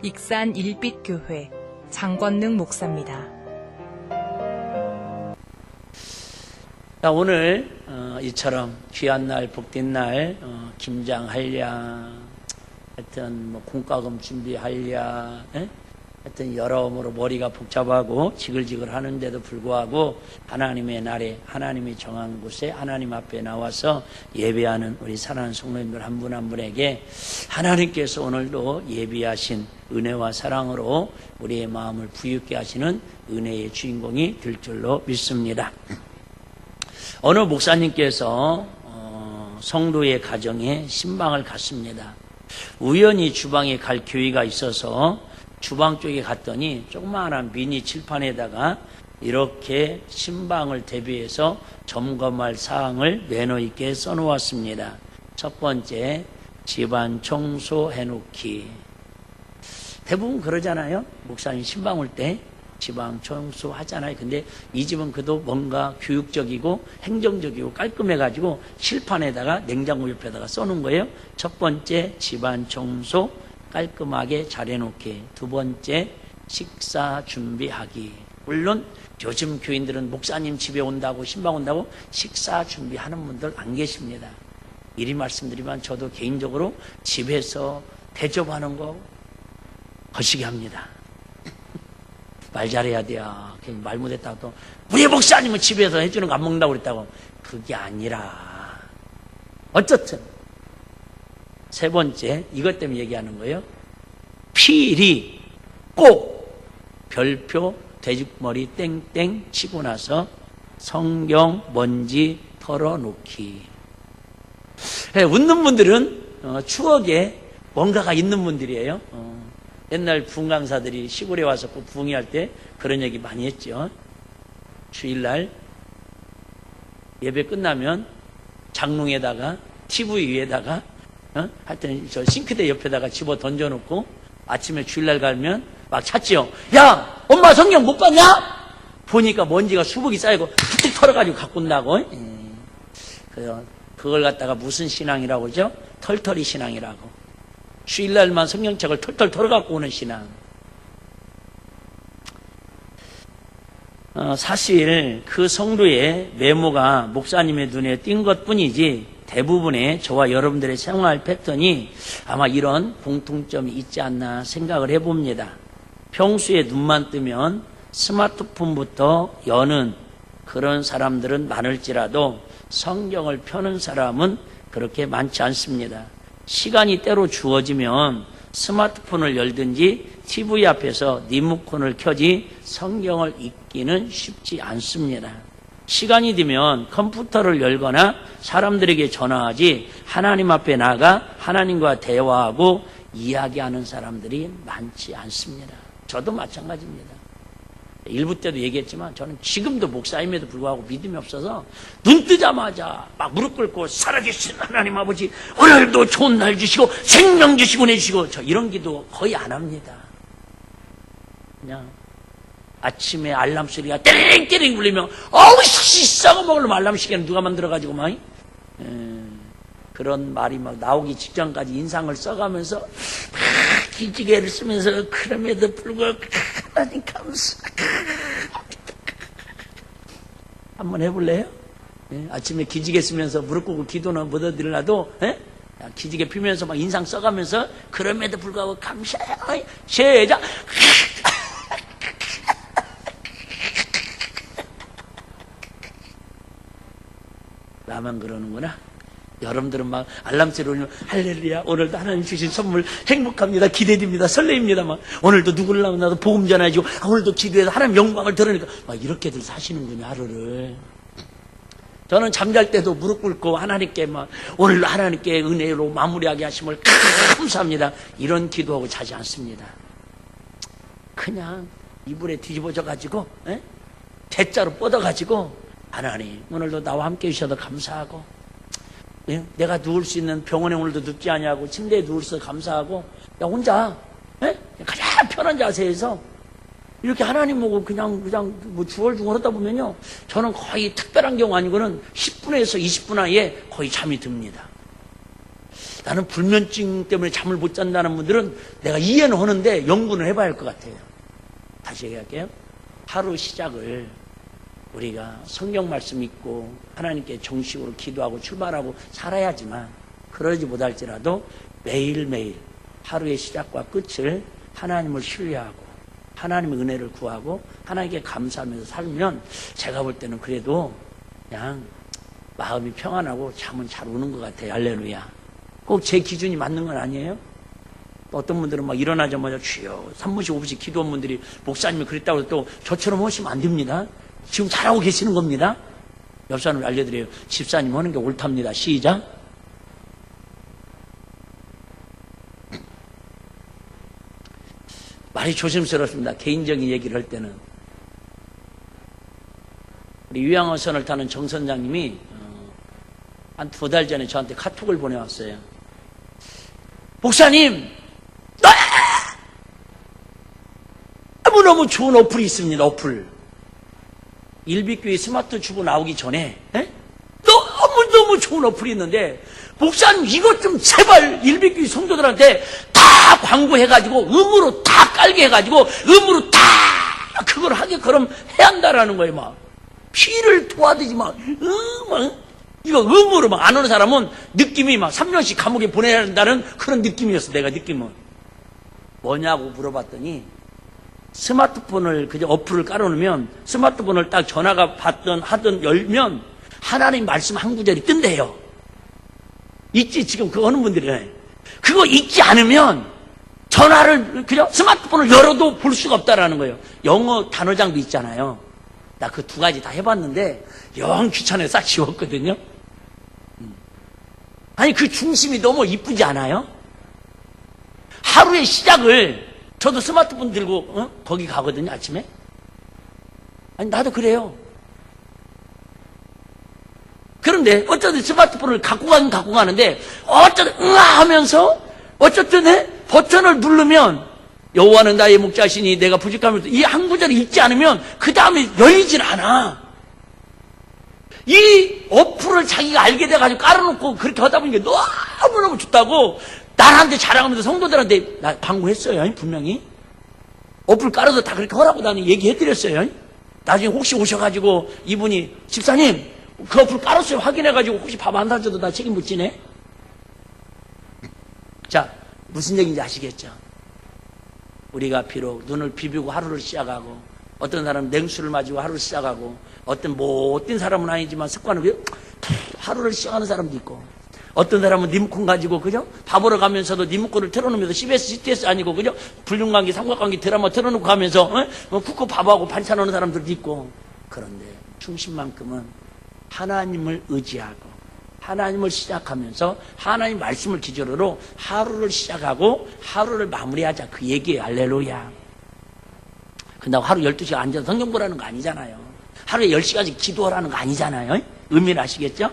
익산 일빛교회 장권능 목사입니다. 자, 오늘 이처럼 귀한 날, 복된 날, 김장하랴, 하여튼 뭐 공과금 준비하랴, 하여튼 여러모로 머리가 복잡하고 지글지글 하는데도 불구하고 하나님의 날에 하나님이 정한 곳에 하나님 앞에 나와서 예배하는 우리 사랑하는 성도님들 한 분 한 분에게 하나님께서 오늘도 예비하신 은혜와 사랑으로 우리의 마음을 부유케 하시는 은혜의 주인공이 될 줄로 믿습니다. 어느 목사님께서 성도의 가정에 신방을 갔습니다. 우연히 주방에 갈 교회가 있어서 주방 쪽에 갔더니 조그마한 미니 칠판에다가 이렇게 신방을 대비해서 점검할 사항을 매너 있게 써놓았습니다. 첫 번째, 집안 청소해놓기. 대부분 그러잖아요. 목사님 신방 올 때 집안 청소 하잖아요. 근데 이 집은 그래도 뭔가 교육적이고 행정적이고 깔끔해가지고 칠판에다가 냉장고 옆에다가 써놓은 거예요. 첫 번째, 집안 청소 깔끔하게 잘해놓기. 두 번째, 식사 준비하기. 물론 요즘 교인들은 목사님 집에 온다고 신방 온다고 식사 준비하는 분들 안 계십니다. 미리 말씀드리면 저도 개인적으로 집에서 대접하는 거 거시기 합니다. 말 잘해야 돼요. 말 못했다고 또 우리 목사님은 집에서 해주는 거 안 먹는다고 그랬다고. 그게 아니라 어쨌든 세 번째, 이것 때문에 얘기하는 거예요. 필히 꼭 별표 돼지머리 땡땡 치고 나서 성경 먼지 털어놓기. 웃는 분들은 추억에 뭔가가 있는 분들이에요. 옛날 부흥강사들이 시골에 와서 꼭 부흥회할 때 그런 얘기 많이 했죠. 주일날 예배 끝나면 장롱에다가 TV 위에다가 하여튼 저 싱크대 옆에다가 집어 던져놓고 아침에 주일날 가면 막 찾지요. 야, 엄마 성경 못 봤냐? 보니까 먼지가 수북이 쌓이고 툭툭 털어가지고 갖고 온다고. 그걸 갖다가 무슨 신앙이라고 그러죠? 털털이 신앙이라고. 주일날만 성경책을 털털 털어갖고 오는 신앙. 사실 그 성도의 메모가 목사님의 눈에 띈 것뿐이지 대부분의 저와 여러분들의 생활 패턴이 아마 이런 공통점이 있지 않나 생각을 해봅니다. 평소에 눈만 뜨면 스마트폰부터 여는 그런 사람들은 많을지라도 성경을 펴는 사람은 그렇게 많지 않습니다. 시간이 때로 주어지면 스마트폰을 열든지 TV 앞에서 리모컨을 켜지 성경을 읽기는 쉽지 않습니다. 시간이 되면 컴퓨터를 열거나 사람들에게 전화하지 하나님 앞에 나가 하나님과 대화하고 이야기하는 사람들이 많지 않습니다. 저도 마찬가지입니다. 일부 때도 얘기했지만 저는 지금도 목사임에도 불구하고 믿음이 없어서 눈 뜨자마자 막 무릎 꿇고 살아계신 하나님 아버지 오늘도 좋은 날 주시고 생명 주시고 내주시고 저 이런 기도 거의 안 합니다. 그냥 아침에 알람 소리가 떼링떼링 울리면 어우 씻어가 먹으려면 알람 시계는 누가 만들어가지고 막 그런 말이 막 나오기 직전까지 인상을 써가면서 막 기지개를 쓰면서 그럼에도 불구하고 하나님 감사. 한번 해볼래요? 아침에 기지개 쓰면서 무릎 꿇고 기도는 못 얻으려도 기지개 피면서 막 인상 써가면서 그럼에도 불구하고 감사해요. 시작. 나만 그러는구나. 여러분들은 막 알람 소리 울리면 할렐루야 오늘도 하나님 주신 선물 행복합니다. 기대됩니다. 설레입니다. 막 오늘도 누구를 나도 복음 전해주고 오늘도 기도해서 하나님 영광을 드러내니까 막 이렇게들 사시는군요. 하루를. 저는 잠잘 때도 무릎 꿇고 하나님께 막 오늘도 하나님께 은혜로 마무리하게 하심을 감사합니다. 이런 기도하고 자지 않습니다. 그냥 이불에 뒤집어져 가지고 대자로 뻗어가지고 하나님 오늘도 나와 함께 해주셔서 감사하고 내가 누울 수 있는 병원에 오늘도 눕지 않냐고 침대에 누울 수 있어서 감사하고 야 혼자 가장 편한 자세에서 이렇게 하나님 보고 그냥 뭐 중얼중얼 하다 보면요 저는 거의 특별한 경우 아니고는 10분에서 20분 안에 거의 잠이 듭니다. 나는 불면증 때문에 잠을 못 잔다는 분들은 내가 이해는 하는데 연구는 해봐야 할 것 같아요. 다시 얘기할게요. 하루 시작을 우리가 성경 말씀 읽고 하나님께 정식으로 기도하고 출발하고 살아야지만, 그러지 못할지라도 매일매일 하루의 시작과 끝을 하나님을 신뢰하고 하나님의 은혜를 구하고 하나님께 감사하면서 살면 제가 볼 때는 그래도 그냥 마음이 평안하고 잠은 잘 오는 것 같아요. 할렐루야. 꼭 제 기준이 맞는 건 아니에요. 또 어떤 분들은 막 일어나자마자 주여 3분씩 5분씩 기도한 분들이 목사님이 그랬다고 해서 또 저처럼 하시면 안 됩니다. 지금 잘하고 계시는 겁니다. 옆 사람을 알려드려요. 집사님 하는 게 옳답니다. 시작. 말이 조심스럽습니다. 개인적인 얘기를 할 때는. 우리 유양어선을 타는 정 선장님이 한 2달 전에 저한테 카톡을 보내왔어요. 목사님, 너무너무 좋은 어플이 있습니다. 어플. 일비교회 스마트 주부 나오기 전에 너무너무 좋은 어플이 있는데, 목사님 이것 좀 제발 일비교회 성도들한테 다 광고해가지고 음으로 다 깔게 해가지고 음으로 다 그걸 하게끔 해야 한다라는 거예요. 막 피를 토하듯이 막 이거 음으로 막 안 오는 사람은 느낌이 막 3년씩 감옥에 보내야 한다는 그런 느낌이었어. 내가 느낌은 뭐냐고 물어봤더니, 스마트폰을 그냥 어플을 깔아놓으면 스마트폰을 딱 전화가 받든 하든 열면 하나님 말씀 한 구절이 뜬대요. 있지 지금 그거 하는 분들이네. 그거 읽지 않으면 전화를 그냥 스마트폰을 열어도 볼 수가 없다라는 거예요. 영어 단어장도 있잖아요. 나 그 2가지 다 해봤는데 영 귀찮아서 싹 지웠거든요. 아니 그 중심이 너무 이쁘지 않아요? 하루의 시작을, 저도 스마트폰 들고 거기 가거든요. 아침에. 아니 나도 그래요. 그런데 어쩌든 스마트폰을 갖고 가는데 어쩌든 하면서 어쨌든 버튼을 누르면 여호와는 나의 목자시니 내가 부족하면서 이 한 구절을 읽지 않으면 그 다음에 열리질 않아. 이 어플을 자기가 알게 돼가지고 깔아놓고 그렇게 하다 보니까 너무너무 좋다고 나한테 자랑하면서 성도들한테 나 광고했어요. 분명히 어플 깔아서 다 그렇게 하라고 나는 얘기해드렸어요. 나중에 혹시 오셔가지고 이분이 집사님 그 어플 깔았어요 확인해가지고 혹시 밥 안 사줘도 나 책임 못 지네. 자, 무슨 얘기인지 아시겠죠? 우리가 비록 눈을 비비고 하루를 시작하고, 어떤 사람은 냉수를 마시고 하루를 시작하고, 어떤 못된 사람은 아니지만 습관으로 하루를 시작하는 사람도 있고, 어떤 사람은 리모컨 가지고 그죠? 밥 먹으러 가면서도 리모컨을 틀어놓으면서 CBS, CTS 아니고 그죠? 불륜관계, 삼각관계 드라마 틀어놓고 가면서 쿡쿡 밥하고 반찬 오는 사람들도 있고. 그런데 중심만큼은 하나님을 의지하고 하나님을 시작하면서 하나님 말씀을 기준으로 하루를 시작하고 하루를 마무리하자, 그 얘기예요. 할렐루야. 근데 하루 12시간 앉아서 성경 보라는 거 아니잖아요. 하루에 10시까지 기도하라는 거 아니잖아요. 의미를 아시겠죠?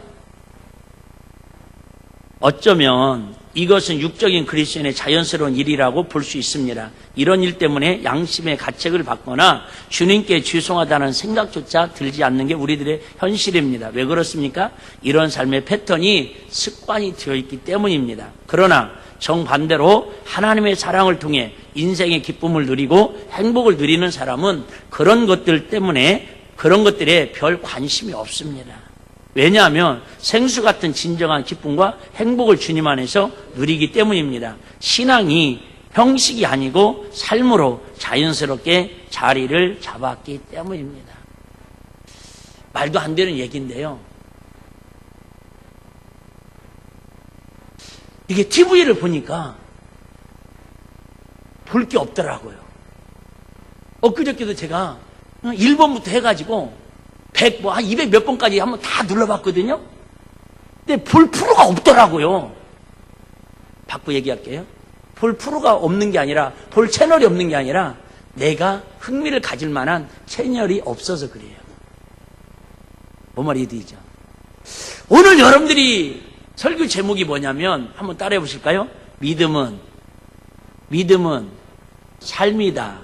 어쩌면 이것은 육적인 그리스도인의 자연스러운 일이라고 볼 수 있습니다. 이런 일 때문에 양심의 가책을 받거나 주님께 죄송하다는 생각조차 들지 않는 게 우리들의 현실입니다. 왜 그렇습니까? 이런 삶의 패턴이 습관이 되어있기 때문입니다. 그러나 정반대로 하나님의 사랑을 통해 인생의 기쁨을 누리고 행복을 누리는 사람은 그런 것들에 별 관심이 없습니다. 왜냐하면 생수 같은 진정한 기쁨과 행복을 주님 안에서 누리기 때문입니다. 신앙이 형식이 아니고 삶으로 자연스럽게 자리를 잡았기 때문입니다. 말도 안 되는 얘기인데요. 이게 TV를 보니까 볼 게 없더라고요. 엊그저께도 제가 1번부터 해가지고 100, 한 200 몇 번까지 한번 다 눌러봤거든요. 근데 볼 프로가 없더라고요. 바꾸 얘기할게요. 볼 프로가 없는 게 아니라, 볼 채널이 없는 게 아니라 내가 흥미를 가질 만한 채널이 없어서 그래요. 뭔 말이 되죠? 오늘 여러분들이 설교 제목이 뭐냐면 한번 따라해 보실까요? 믿음은 삶이다.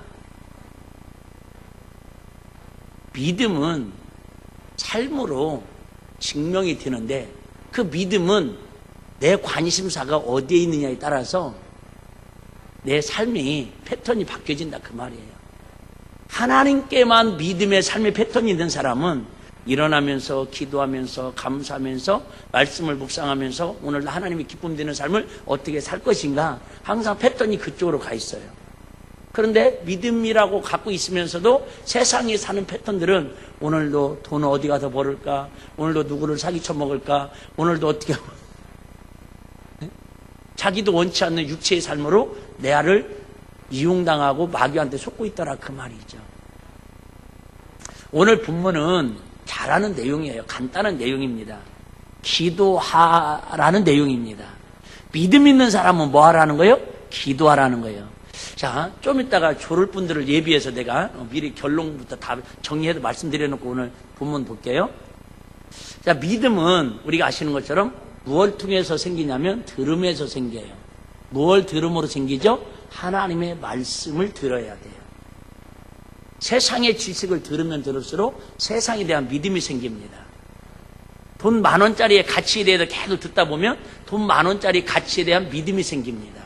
믿음은 삶으로 증명이 되는데, 그 믿음은 내 관심사가 어디에 있느냐에 따라서 내 삶이 패턴이 바뀌어진다 그 말이에요. 하나님께만 믿음의 삶의 패턴이 있는 사람은 일어나면서 기도하면서 감사하면서 말씀을 묵상하면서 오늘 하나님이 기쁨 되는 삶을 어떻게 살 것인가 항상 패턴이 그쪽으로 가 있어요. 그런데 믿음이라고 갖고 있으면서도 세상에 사는 패턴들은 오늘도 돈 어디 가서 벌을까, 오늘도 누구를 사기쳐 먹을까, 오늘도 어떻게 자기도 원치 않는 육체의 삶으로 내 아를 이용당하고 마귀한테 속고 있더라 그 말이죠. 오늘 본문은 잘하는 내용이에요. 간단한 내용입니다. 기도하라는 내용입니다. 믿음 있는 사람은 뭐 하라는 거예요? 기도하라는 거예요. 자, 좀 이따가 졸을 분들을 예비해서 내가 미리 결론부터 다 정리해서 말씀드려놓고 오늘 본문 볼게요. 자, 믿음은 우리가 아시는 것처럼 무엇을 통해서 생기냐면 들음에서 생겨요. 무엇을 들음으로 생기죠? 하나님의 말씀을 들어야 돼요. 세상의 지식을 들으면 들을수록 세상에 대한 믿음이 생깁니다. 돈 10,000원짜리의 가치에 대해서 계속 듣다 보면 돈 10,000원짜리 가치에 대한 믿음이 생깁니다.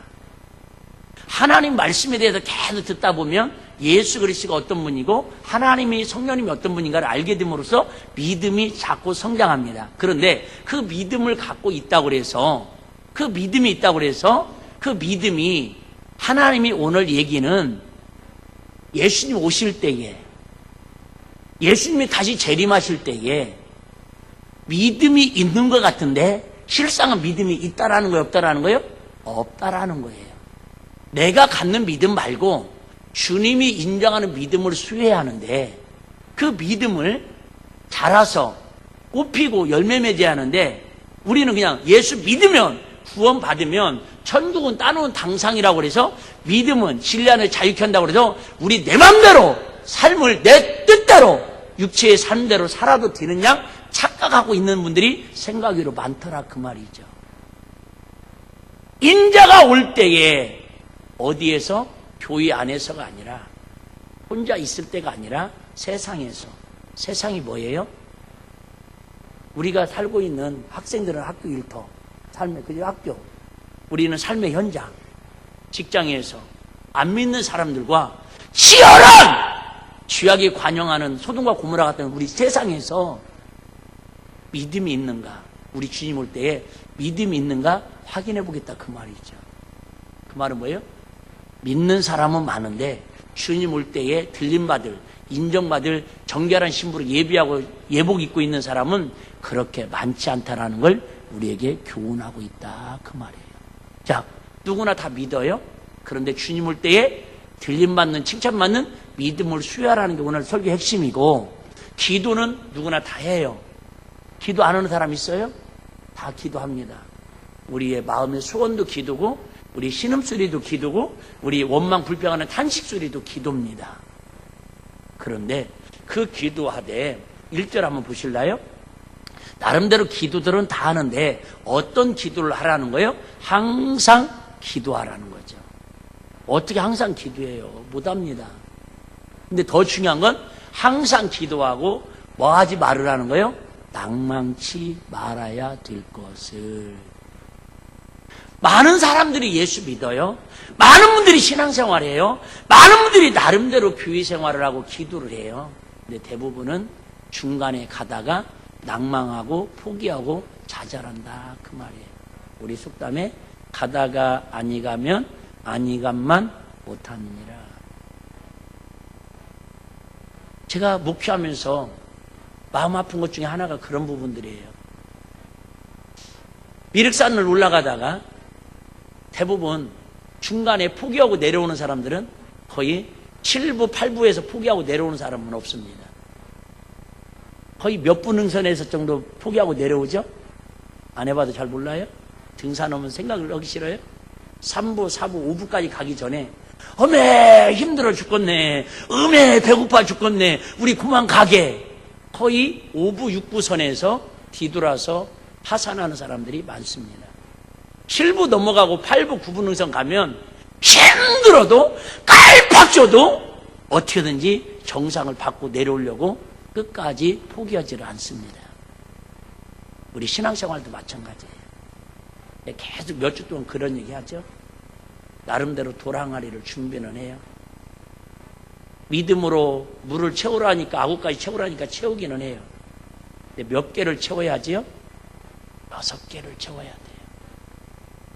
하나님 말씀에 대해서 계속 듣다 보면 예수 그리스도가 어떤 분이고 하나님이 성령님이 어떤 분인가를 알게 됨으로써 믿음이 자꾸 성장합니다. 그런데 그 믿음을 갖고 있다고 해서 그 믿음이 하나님이 오늘 얘기는 예수님 오실 때에 예수님이 다시 재림하실 때에 믿음이 있는 것 같은데 실상은 믿음이 있다라는 거예요? 없다라는 거예요? 없다라는 거예요. 내가 갖는 믿음 말고 주님이 인정하는 믿음을 수여해야 하는데 그 믿음을 자라서 꽃피고 열매 맺어야 하는데 우리는 그냥 예수 믿으면 구원 받으면 천국은 따놓은 당상이라고 그래서 믿음은 진리 안에 자유케 한다고 그래서 우리 내 맘대로 삶을 내 뜻대로 육체의 삶대로 살아도 되는 양 착각하고 있는 분들이 생각외로 많더라 그 말이죠. 인자가 올 때에 어디에서? 교회 안에서가 아니라 혼자 있을 때가 아니라 세상에서. 세상이 뭐예요? 우리가 살고 있는 학생들은 학교 일터 삶의 그 학교 우리는 삶의 현장 직장에서 안 믿는 사람들과 치열한 죄악에 관영하는 소돔과 고모라 같은 우리 세상에서 믿음이 있는가 우리 주님 올 때에 믿음이 있는가 확인해 보겠다 그 말이죠. 그 말은 뭐예요? 믿는 사람은 많은데 주님 올 때에 들림받을 인정받을 정결한 신부로 예비하고 예복 입고 있는 사람은 그렇게 많지 않다라는 걸 우리에게 교훈하고 있다 그 말이에요. 자, 누구나 다 믿어요. 그런데 주님 올 때에 들림받는 칭찬받는 믿음을 수여하라는 게 오늘 설교 핵심이고 기도는 누구나 다 해요. 기도 안 하는 사람 있어요? 다 기도합니다. 우리의 마음의 소원도 기도고 우리 신음소리도 기도고 우리 원망 불평하는 탄식소리도 기도입니다. 그런데 그 기도하되 1절 한번 보실래요? 나름대로 기도들은 다 하는데 어떤 기도를 하라는 거예요? 항상 기도하라는 거죠. 어떻게 항상 기도해요? 못합니다. 근데 더 중요한 건 항상 기도하고 뭐 하지 말으라는 거예요? 낭망치 말아야 될 것을. 많은 사람들이 예수 믿어요. 많은 분들이 신앙생활을 해요. 많은 분들이 나름대로 교회 생활을 하고 기도를 해요. 근데 대부분은 중간에 가다가 낭망하고 포기하고 좌절한다 그 말이에요. 우리 속담에 가다가 아니 가면 아니 감만 못하느니라. 제가 목회하면서 마음 아픈 것 중에 하나가 그런 부분들이에요. 미륵산을 올라가다가 대부분 중간에 포기하고 내려오는 사람들은 거의 7부, 8부에서 포기하고 내려오는 사람은 없습니다. 거의 몇 분 능선에서 정도 포기하고 내려오죠? 안 해봐도 잘 몰라요? 등산 오면 생각을 하기 싫어요? 3부, 4부, 5부까지 가기 전에 어메 힘들어 죽겠네, 음에 배고파 죽겠네, 우리 그만 가게. 거의 5부, 6부 선에서 뒤돌아서 하산하는 사람들이 많습니다. 7부 넘어가고 8부, 9부 능선 가면 힘들어도 깔팍줘도 어떻게든지 정상을 받고 내려오려고 끝까지 포기하지를 않습니다. 우리 신앙생활도 마찬가지예요. 계속 몇 주 동안 그런 얘기 하죠. 나름대로 돌 항아리를 준비는 해요. 믿음으로 물을 채우라니까, 아구까지 채우라니까 채우기는 해요. 근데 몇 개를 채워야지요? 6개를 채워야 돼요.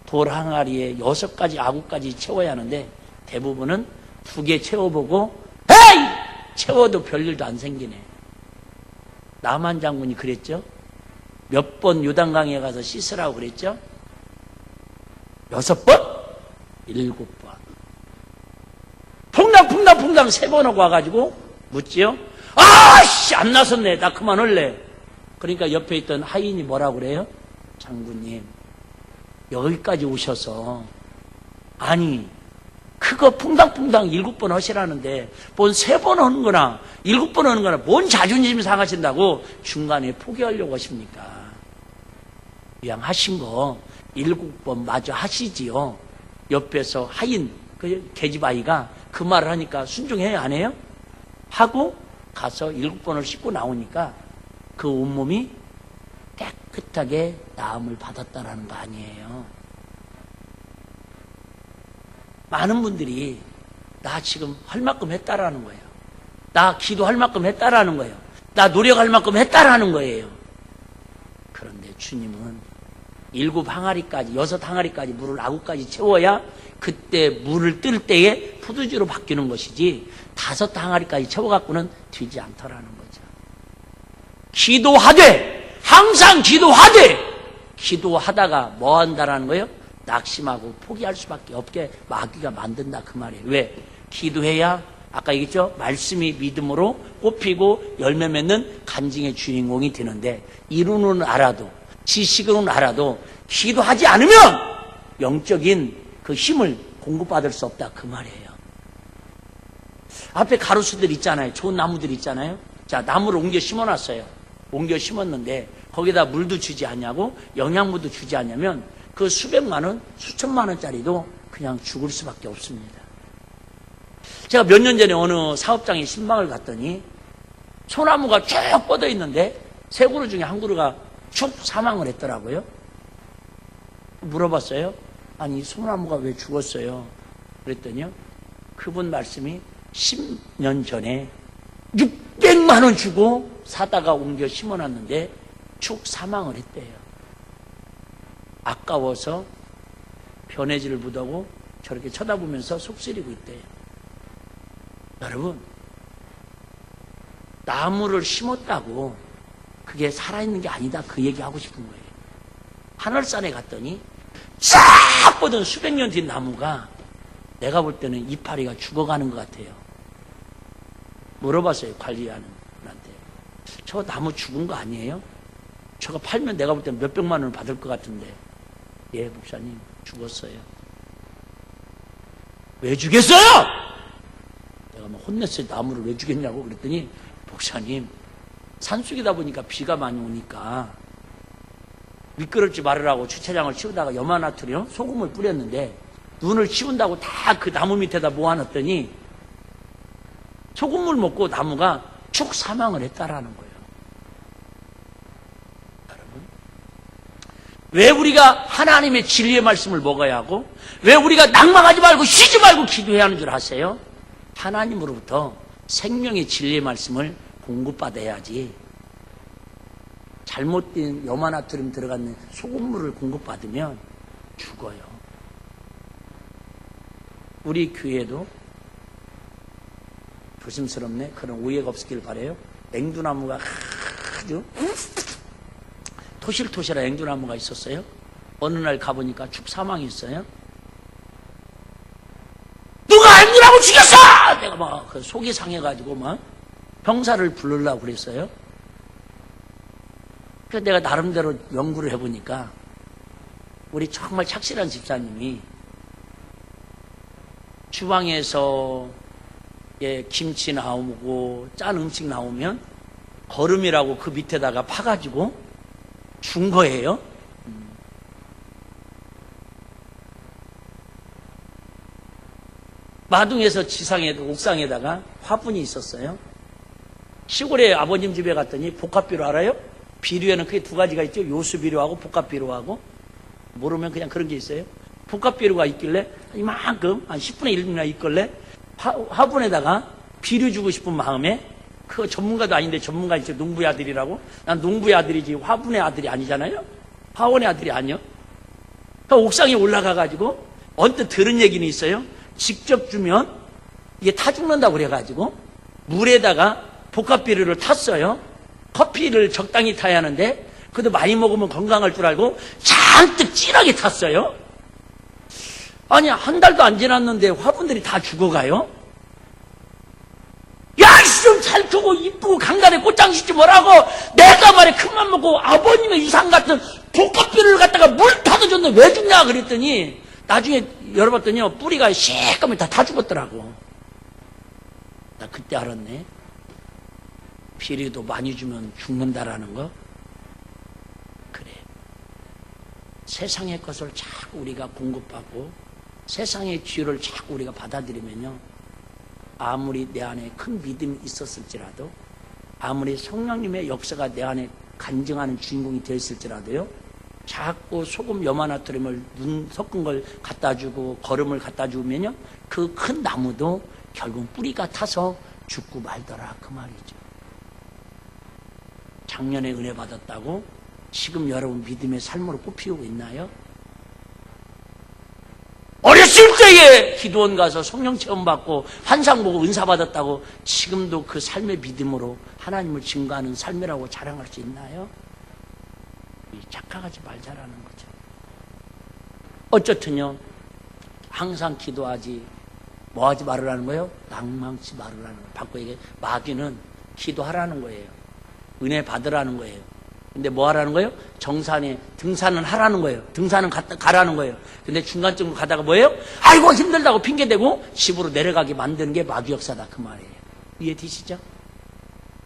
돌 항아리에 6가지 아구까지 채워야 하는데, 대부분은 2개 채워보고, 에이! 채워도 별일도 안 생기네. 남한 장군이 그랬죠? 몇 번 요단강에 가서 씻으라고 그랬죠? 6번? 7번. 퐁당퐁당 3번 하고 와가지고 묻지요? 아씨! 안 나섰네. 나 그만할래. 그러니까 옆에 있던 하인이 뭐라고 그래요? 장군님, 여기까지 오셔서, 아니, 그거 퐁당퐁당 7번 하시라는데, 뭔 3번 하는 거나, 7번 하는 거나, 뭔 자존심 상하신다고 중간에 포기하려고 하십니까? 그냥 하신 거 7번 마저 하시지요. 옆에서 하인, 그 계집 아이가 그 말을 하니까 순종해요, 안 해요? 하고 가서 7번을 씻고 나오니까 그 온몸이 깨끗하게 나음을 받았다라는 거 아니에요. 많은 분들이 나 지금 할 만큼 했다라는 거예요. 나 기도할 만큼 했다라는 거예요. 나 노력할 만큼 했다라는 거예요. 그런데 주님은 7 항아리까지, 6 항아리까지 물을 아구까지 채워야 그때 물을 뜰 때에 푸드주로 바뀌는 것이지 5 항아리까지 채워갖고는 되지 않더라는 거죠. 기도하되, 항상 기도하되, 기도하다가 뭐 한다라는 거예요? 낙심하고 포기할 수밖에 없게 마귀가 만든다 그 말이에요. 왜? 기도해야 아까 얘기했죠? 말씀이 믿음으로 꽃피고 열매 맺는 간증의 주인공이 되는데, 이루는 알아도, 지식으로는 알아도 기도하지 않으면 영적인 그 힘을 공급받을 수 없다 그 말이에요. 앞에 가로수들 있잖아요. 좋은 나무들 있잖아요. 자, 나무를 옮겨 심어놨어요. 옮겨 심었는데 거기다 물도 주지 않냐고, 영양분도 주지 않냐면 그 수백만 원, 수천만 원짜리도 그냥 죽을 수밖에 없습니다. 제가 몇 년 전에 어느 사업장에 신방을 갔더니 소나무가 쭉 뻗어 있는데 3그루 중에 1그루가 축 사망을 했더라고요. 물어봤어요. 아니, 소나무가 왜 죽었어요? 그랬더니요, 그분 말씀이 10년 전에 600만 원 주고 사다가 옮겨 심어놨는데 축 사망을 했대요. 아까워서 변해지를 묻하고 저렇게 쳐다보면서 속쓰리고 있대요. 여러분, 나무를 심었다고 그게 살아있는 게 아니다 그 얘기하고 싶은 거예요. 하늘산에 갔더니 쫙 뻗은 수백 년 된 나무가 내가 볼 때는 이파리가 죽어가는 것 같아요. 물어봤어요, 관리하는 분한테. 저 나무 죽은 거 아니에요? 저거 팔면 내가 볼 때는 몇백만 원을 받을 것 같은데. 예, 목사님, 죽었어요. 왜 죽였어요? 내가 막 혼냈어요. 나무를 왜 죽였냐고 그랬더니, 목사님, 산속이다 보니까 비가 많이 오니까 미끄럽지 말으라고 주차장을 치우다가 염화나트륨 소금을 뿌렸는데 눈을 치운다고 다 그 나무 밑에다 모아놨더니 소금물 먹고 나무가 축 사망을 했다라는 거예요. 여러분, 왜 우리가 하나님의 진리의 말씀을 먹어야 하고, 왜 우리가 낭망하지 말고 쉬지 말고 기도해야 하는 줄 아세요? 하나님으로부터 생명의 진리의 말씀을 공급받아야지, 잘못된 염화나트륨 들어간 소금물을 공급받으면 죽어요. 우리 교회도 조심스럽네. 그런 오해가 없었길 바라요. 앵두나무가 아주 토실토실한 앵두나무가 있었어요. 어느 날 가보니까 축 사망이 있어요. 누가 앵두나무 죽였어! 내가 막 속이 상해가지고 막 병사를 부르려고 그랬어요. 그래서 내가 나름대로 연구를 해보니까 우리 정말 착실한 집사님이 주방에서 김치 나오고 짠 음식 나오면 거름이라고 그 밑에다가 파가지고 준 거예요. 마둥에서 옥상에다가 화분이 있었어요. 시골에 아버님 집에 갔더니 복합비료 알아요? 비료에는 크게 2가지가 있죠. 요수비료하고 복합비료하고. 모르면 그냥 그런 게 있어요. 복합비료가 있길래 이만큼 한 10분의 1이나 있길래 화분에다가 비료 주고 싶은 마음에 그 전문가도 아닌데 전문가 이제 농부의 아들이라고. 난 농부의 아들이지 화분의 아들이 아니잖아요. 화원의 아들이 아니요. 그 옥상에 올라가가지고 언뜻 들은 얘기는 있어요. 직접 주면 이게 타 죽는다고 그래가지고 물에다가 복합비료를 탔어요. 커피를 적당히 타야 하는데 그래도 많이 먹으면 건강할 줄 알고 잔뜩 진하게 탔어요. 아니 한 달도 안 지났는데 화분들이 다 죽어가요. 야, 좀 잘 크고 이쁘고 강간에 꽃장 짓지 뭐라고. 내가 말에 큰맘 먹고 아버님의 유산 같은 복합비료를 갖다가 물 타도 줬는데 왜 죽냐 그랬더니 나중에 열어봤더니 뿌리가 시커멓게 다 죽었더라고. 나 그때 알았네. 비료도 많이 주면 죽는다라는 거. 그래. 세상의 것을 자꾸 우리가 공급받고 세상의 기회를 자꾸 우리가 받아들이면요, 아무리 내 안에 큰 믿음이 있었을지라도, 아무리 성령님의 역사가 내 안에 간증하는 주인공이 되었을지라도요, 자꾸 소금 염화나트륨을 눈 섞은 걸 갖다 주고 거름을 갖다 주면요, 그 큰 나무도 결국 뿌리가 타서 죽고 말더라 그 말이죠. 작년에 은혜 받았다고 지금 여러분 믿음의 삶으로 꽃피우고 있나요? 어렸을 때에 기도원 가서 성령 체험 받고 환상 보고 은사 받았다고 지금도 그 삶의 믿음으로 하나님을 증거하는 삶이라고 자랑할 수 있나요? 착각하지 말자라는 거죠. 어쨌든요, 항상 기도하지 뭐 하지 말으라는 거예요? 낭망치 말으라는 거예요. 바꿔 얘기해, 마귀는 기도하라는 거예요. 은혜 받으라는 거예요. 근데 뭐 하라는 거예요? 정산에 등산은 하라는 거예요. 등산은 가라는 거예요. 근데 중간쯤으로 가다가 뭐예요? 아이고 힘들다고 핑계대고 집으로 내려가게 만드는 게 마귀 역사다 그 말이에요. 이해되시죠?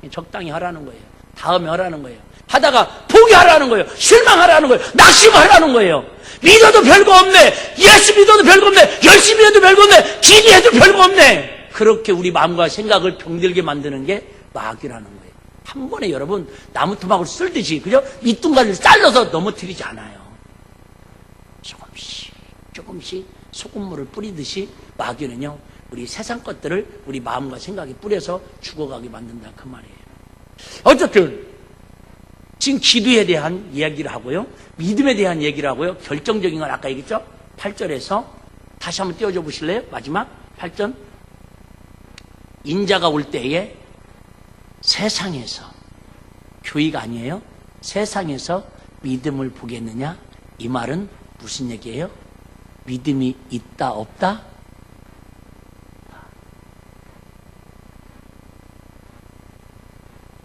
적당히 하라는 거예요. 다음에 하라는 거예요. 하다가 포기하라는 거예요. 실망하라는 거예요. 낙심하라는 거예요. 믿어도 별거 없네. 예수 믿어도 별거 없네. 열심히 해도 별거 없네. 기도해도 별거 없네. 그렇게 우리 마음과 생각을 병들게 만드는 게 마귀라는 거예요. 한 번에 여러분 나무 토막을 쓸듯이, 그죠? 밑둥가리를 잘라서 넘어뜨리지 않아요. 조금씩 소금물을 뿌리듯이 마귀는요, 우리 세상 것들을 우리 마음과 생각에 뿌려서 죽어가게 만든다 그 말이에요. 어쨌든 지금 기도에 대한 이야기를 하고요, 믿음에 대한 얘기를 하고요, 결정적인 건 아까 얘기했죠? 8절에서 다시 한번 띄워줘 보실래요? 마지막 8절. 인자가 올 때에 세상에서, 교회가 아니에요, 세상에서 믿음을 보겠느냐? 이 말은 무슨 얘기예요? 믿음이 있다 없다?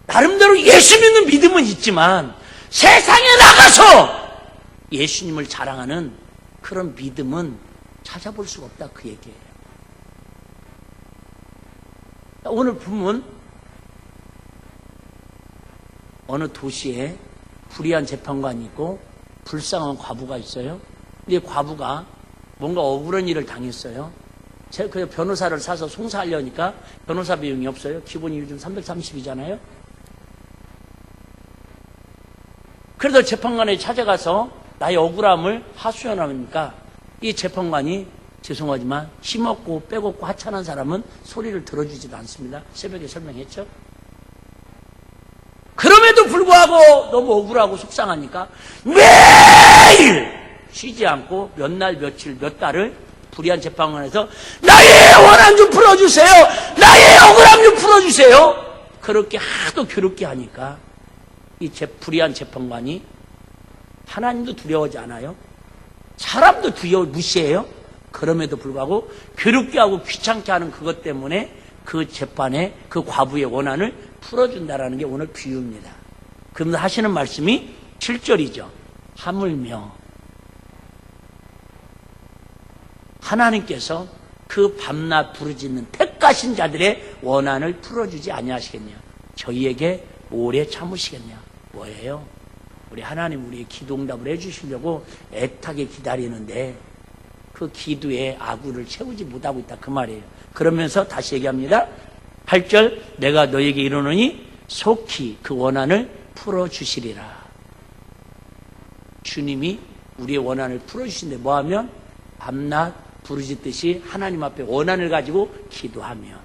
나름대로 예수 믿는 믿음은 있지만 세상에 나가서 예수님을 자랑하는 그런 믿음은 찾아볼 수가 없다 그 얘기예요. 오늘 보면 어느 도시에 불의한 재판관이 있고 불쌍한 과부가 있어요. 근데 과부가 뭔가 억울한 일을 당했어요. 제가 변호사를 사서 송사하려니까 변호사 비용이 없어요. 기본이 요즘 330이잖아요. 그래서 재판관에 찾아가서 나의 억울함을 하소연하니까 이 재판관이 죄송하지만 힘없고 빼곡고 하찮은 사람은 소리를 들어주지도 않습니다. 새벽에 설명했죠. 그럼에도 불구하고 너무 억울하고 속상하니까 매일 쉬지 않고 몇 날, 며칠, 몇 달을 불의한 재판관에서 나의 원한 좀 풀어주세요. 나의 억울함 좀 풀어주세요. 그렇게 하도 괴롭게 하니까 이 불의한 재판관이 하나님도 두려워하지 않아요. 사람도 무시해요. 그럼에도 불구하고 괴롭게 하고 귀찮게 하는 그것 때문에 그 재판에 그 과부의 원한을 풀어준다라는 게 오늘 비유입니다. 그러면서 하시는 말씀이 7절이죠. 하물며 하나님께서 그 밤낮 부르짖는 택하신 자들의 원한을 풀어주지 아니하시겠냐? 저희에게 오래 참으시겠냐? 뭐예요? 우리 하나님 우리의 기도응답을 해주시려고 애타게 기다리는데 그 기도에 아구를 채우지 못하고 있다 그 말이에요. 그러면서 다시 얘기합니다. 8절 내가 너에게 이르노니 속히 그 원한을 풀어주시리라. 주님이 우리의 원한을 풀어주신데 뭐하면? 밤낮 부르짖듯이 하나님 앞에 원한을 가지고 기도하며.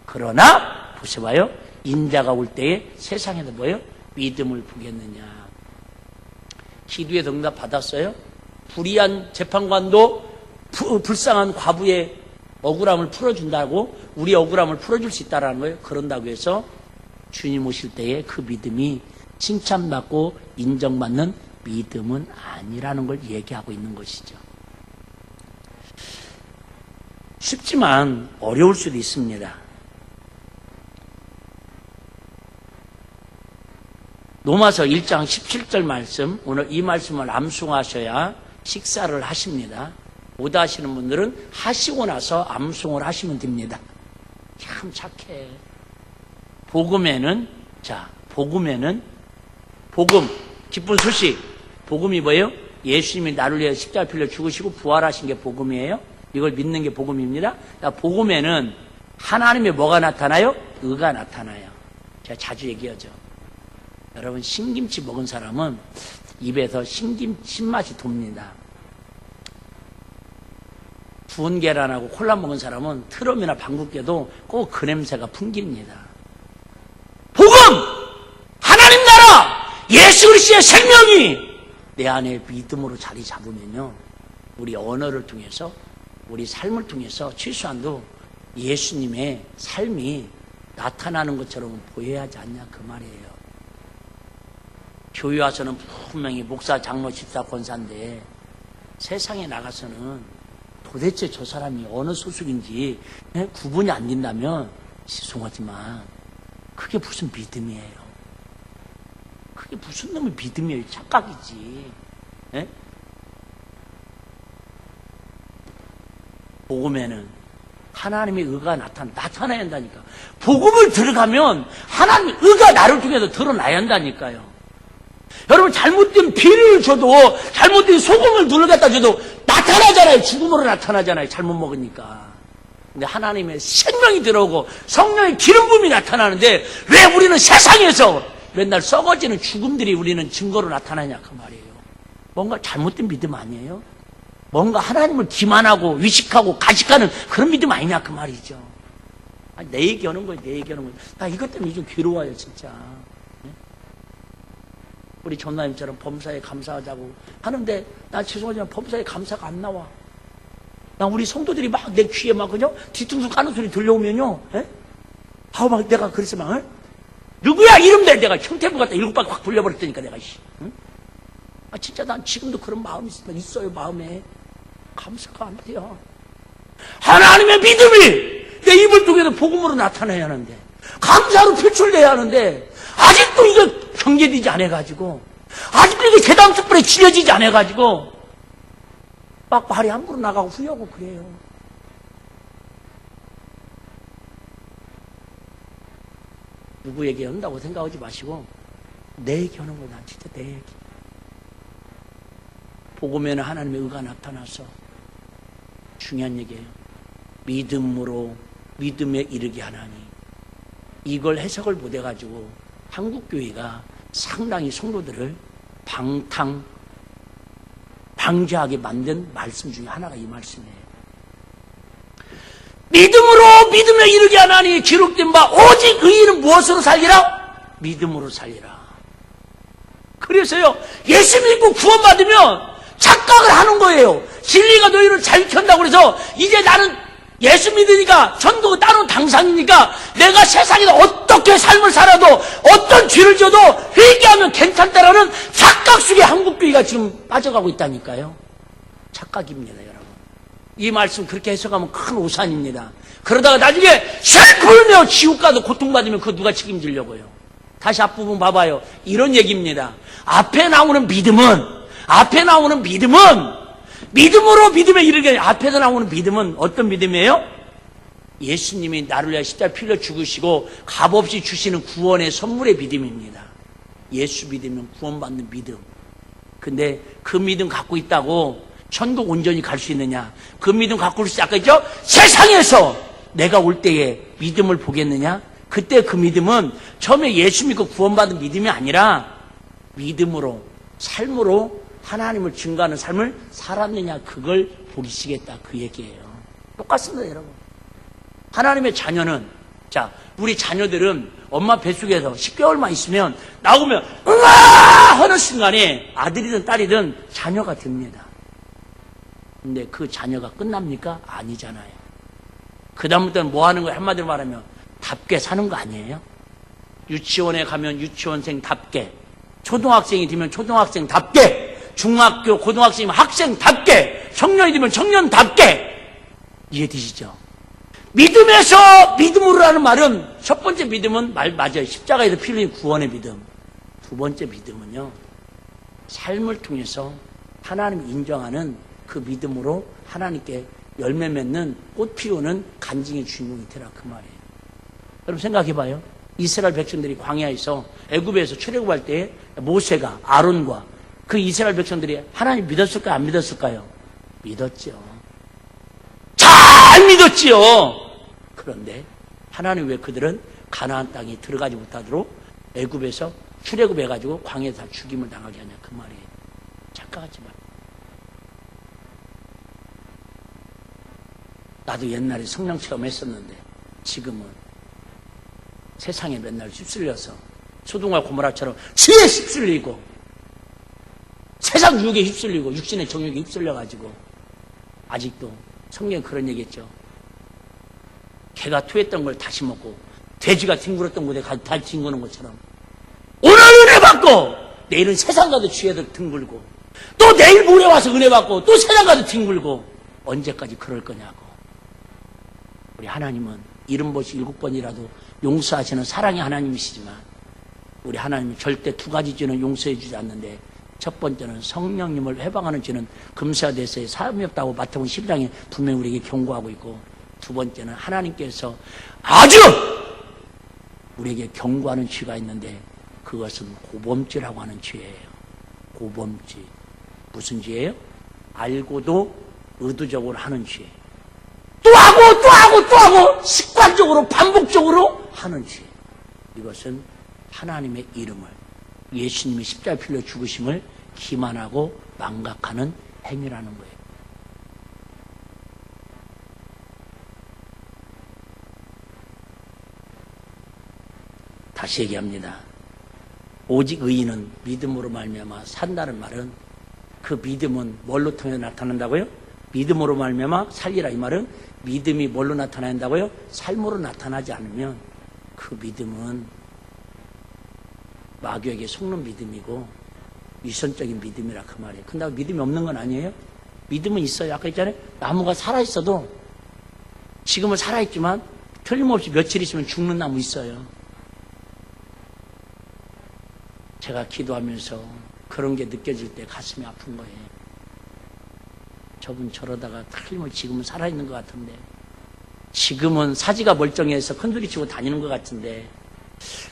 그러나 보셔봐요. 인자가 올 때에 세상에서 뭐예요? 믿음을 보겠느냐. 기도의 응답 받았어요? 불의한 재판관도 불쌍한 과부의 억울함을 풀어준다고, 우리 억울함을 풀어줄 수 있다는 거예요. 그런다고 해서 주님 오실 때에 그 믿음이 칭찬받고 인정받는 믿음은 아니라는 걸 얘기하고 있는 것이죠. 쉽지만 어려울 수도 있습니다. 로마서 1장 17절 말씀, 오늘 이 말씀을 암송하셔야 식사를 하십니다. 못 하시는 분들은 하시고 나서 암송을 하시면 됩니다. 참 착해. 복음에는, 복음, 기쁜 소식. 복음이 뭐예요? 예수님이 나를 위해 십자가 필려 죽으시고 부활하신 게 복음이에요. 이걸 믿는 게 복음입니다. 복음에는 하나님의 뭐가 나타나요? 의가 나타나요. 제가 자주 얘기하죠. 여러분, 신김치 먹은 사람은 입에서 신맛이 돕니다. 구운 계란하고 콜라 먹은 사람은 트럼이나 방귀 껴도 꼭 그 냄새가 풍깁니다. 복음! 하나님 나라! 예수 그리스도의 생명이 내 안에 믿음으로 자리 잡으면요, 우리 언어를 통해서, 우리 삶을 통해서 최소한도 예수님의 삶이 나타나는 것처럼 보여야 하지 않냐, 그 말이에요. 교회 와서는 분명히 목사, 장로, 집사, 권사인데 세상에 나가서는 도대체 저 사람이 어느 소속인지 구분이 안 된다면 죄송하지만 그게 무슨 믿음이에요? 그게 무슨 놈의 믿음이에요? 착각이지. 네? 복음에는 하나님의 의가 나타나야 한다니까. 복음을 들어가면 하나님의 의가 나를 통해서 드러나야 한다니까요. 여러분, 잘못된 비리를 줘도, 잘못된 소금을 눈을 갖다 줘도 나타나잖아요. 죽음으로 나타나잖아요. 잘못 먹으니까. 근데 하나님의 생명이 들어오고 성령의 기름 부음이 나타나는데 왜 우리는 세상에서 맨날 썩어지는 죽음들이 우리는 증거로 나타나냐, 그 말이에요. 뭔가 잘못된 믿음 아니에요? 뭔가 하나님을 기만하고 위식하고 가식하는 그런 믿음 아니냐, 그 말이죠. 내 얘기하는 거예요. 내 얘기하는 거예요. 나 이것 때문에 좀 괴로워요, 진짜. 우리 전사님처럼 범사에 감사하자고 하는데 난 죄송하지만 범사에 감사가 안 나와. 나 우리 성도들이 막 내 귀에 막 그냥 뒤통수 까는 소리 들려오면요, 막 내가 그래서 막 누구야 이름대 내가 형태부 갖다 7박 확 불려버렸다니까 내가. 응? 진짜 난 지금도 그런 마음이 있어요. 마음에 감사가 안 돼요. 하나님의 믿음이 내 입을 통해서 복음으로 나타나야 하는데, 감사로 표출돼야 하는데 아직도 이거 경계되지 않아가지고, 아직도 이게 대담 숯불에 지려지지 않아가지고 막 말이 함부로 나가고 후회하고 그래요. 누구 얘기한다고 생각하지 마시고 내 얘기하는 거야. 난 진짜 내 얘기. 복음에는 하나님의 의가 나타나서 중요한 얘기예요. 믿음으로 믿음에 이르게 하나니. 이걸 해석을 못해가지고 한국교회가 상당히 성도들을 방지하게 만든 말씀 중에 하나가 이 말씀이에요. 믿음으로 믿음에 이르게 하나니 기록된 바 오직 의인은 무엇으로 살리라? 믿음으로 살리라. 그래서요, 예수 믿고 구원받으면 착각을 하는 거예요. 진리가 너희를 자유케 한다고 그래서 이제 나는 예수 믿으니까 전도 따로 당상이니까 내가 세상에서 어떻게 삶을 살아도 어떤 죄를 져도 회개하면 괜찮다라는 착각 속에 한국교회가 지금 빠져가고 있다니까요. 착각입니다, 여러분. 이 말씀 그렇게 해석하면 큰 오산입니다. 그러다가 나중에 슬픔을 내어 지옥 가도 고통받으면 그거 누가 책임지려고요. 다시 앞부분 봐봐요. 이런 얘기입니다. 앞에 나오는 믿음은 믿음으로 믿음에 이르게. 앞에서 나오는 믿음은 어떤 믿음이에요? 예수님이 나를 위해 십자가에 피 흘려 죽으시고 값없이 주시는 구원의 선물의 믿음입니다. 예수 믿으면 구원받는 믿음. 근데 그 믿음 갖고 있다고 천국 온전히 갈 수 있느냐? 그 믿음 갖고 있을 때 아까 있죠? 세상에서 내가 올 때에 믿음을 보겠느냐? 그때 그 믿음은 처음에 예수 믿고 구원받은 믿음이 아니라 믿음으로, 삶으로 하나님을 증거하는 삶을 살았느냐 그걸 보기시겠다 그 얘기예요. 똑같습니다 여러분. 하나님의 자녀는 자 우리 자녀들은 엄마 뱃속에서 10개월만 있으면 나오면 으아 하는 순간에 아들이든 딸이든 자녀가 됩니다. 근데 그 자녀가 끝납니까? 아니잖아요. 그 다음부터는 뭐 하는 거예요? 한마디로 말하면 답게 사는 거 아니에요? 유치원에 가면 유치원생답게, 초등학생이 되면 초등학생답게, 중학교 고등학생이면 학생답게, 청년이 되면 청년답게. 이해되시죠? 믿음에서 믿음으로 하는 말은 첫 번째 믿음은 말 맞아요. 십자가에서 피 흘린 구원의 믿음. 두 번째 믿음은요, 삶을 통해서 하나님 인정하는 그 믿음으로 하나님께 열매 맺는 꽃 피우는 간증의 주인공이 되라 그 말이에요. 여러분 생각해봐요. 이스라엘 백성들이 광야에서 애굽에서 출애굽할 때 모세가 아론과 그 이스라엘 백성들이 하나님 믿었을까요? 안 믿었을까요? 믿었죠. 잘 믿었지요. 그런데 하나님 왜 그들은 가나안 땅에 들어가지 못하도록 애굽에서 출애굽해가지고 광야에서 다 죽임을 당하게 하냐 그 말이에요. 착각하지 마. 나도 옛날에 성령 체험했었는데 지금은 세상에 맨날 휩쓸려서 소동과 고모라처럼 지에 휩쓸리고 세상 유혹에 휩쓸리고 육신의 정욕에 휩쓸려가지고 아직도 성경에 그런 얘기했죠. 개가 토했던 걸 다시 먹고 돼지가 뒹굴었던 곳에 다시 뒹구는 것처럼 오늘 은혜 받고 내일은 세상 가도 지혜도 뒹굴고 또 내일 모레 와서 은혜 받고 또 세상 가도 뒹굴고 언제까지 그럴 거냐고. 우리 하나님은 70번씩 7번이라도 용서하시는 사랑의 하나님이시지만 우리 하나님은 절대 두 가지 죄는 용서해 주지 않는데 첫 번째는 성령님을 회방하는 죄는 금세와 대세에 사함이 없다고 마태복음 12장에 분명히 우리에게 경고하고 있고 두 번째는 하나님께서 아주 우리에게 경고하는 죄가 있는데 그것은 고범죄라고 하는 죄예요. 고범죄. 무슨 죄예요? 알고도 의도적으로 하는 죄. 또 하고 또 하고 또 하고 습관적으로 반복적으로 하는 죄. 이것은 하나님의 이름을 예수님이 십자가에 피 흘려 죽으심을 기만하고 망각하는 행위라는 거예요. 다시 얘기합니다. 오직 의인은 믿음으로 말미암아 산다는 말은 그 믿음은 뭘로 통해 나타난다고요? 믿음으로 말미암아 살리라 이 말은 믿음이 뭘로 나타난다고요? 삶으로 나타나지 않으면 그 믿음은 마귀에게 속는 믿음이고 위선적인 믿음이라 그 말이에요. 근데 믿음이 없는 건 아니에요? 믿음은 있어요. 아까 했잖아요. 나무가 살아있어도 지금은 살아있지만 틀림없이 며칠 있으면 죽는 나무 있어요. 제가 기도하면서 그런 게 느껴질 때 가슴이 아픈 거예요. 저분 저러다가 틀림없이 지금은 살아있는 것 같은데 지금은 사지가 멀쩡해서 큰소리치고 다니는 것 같은데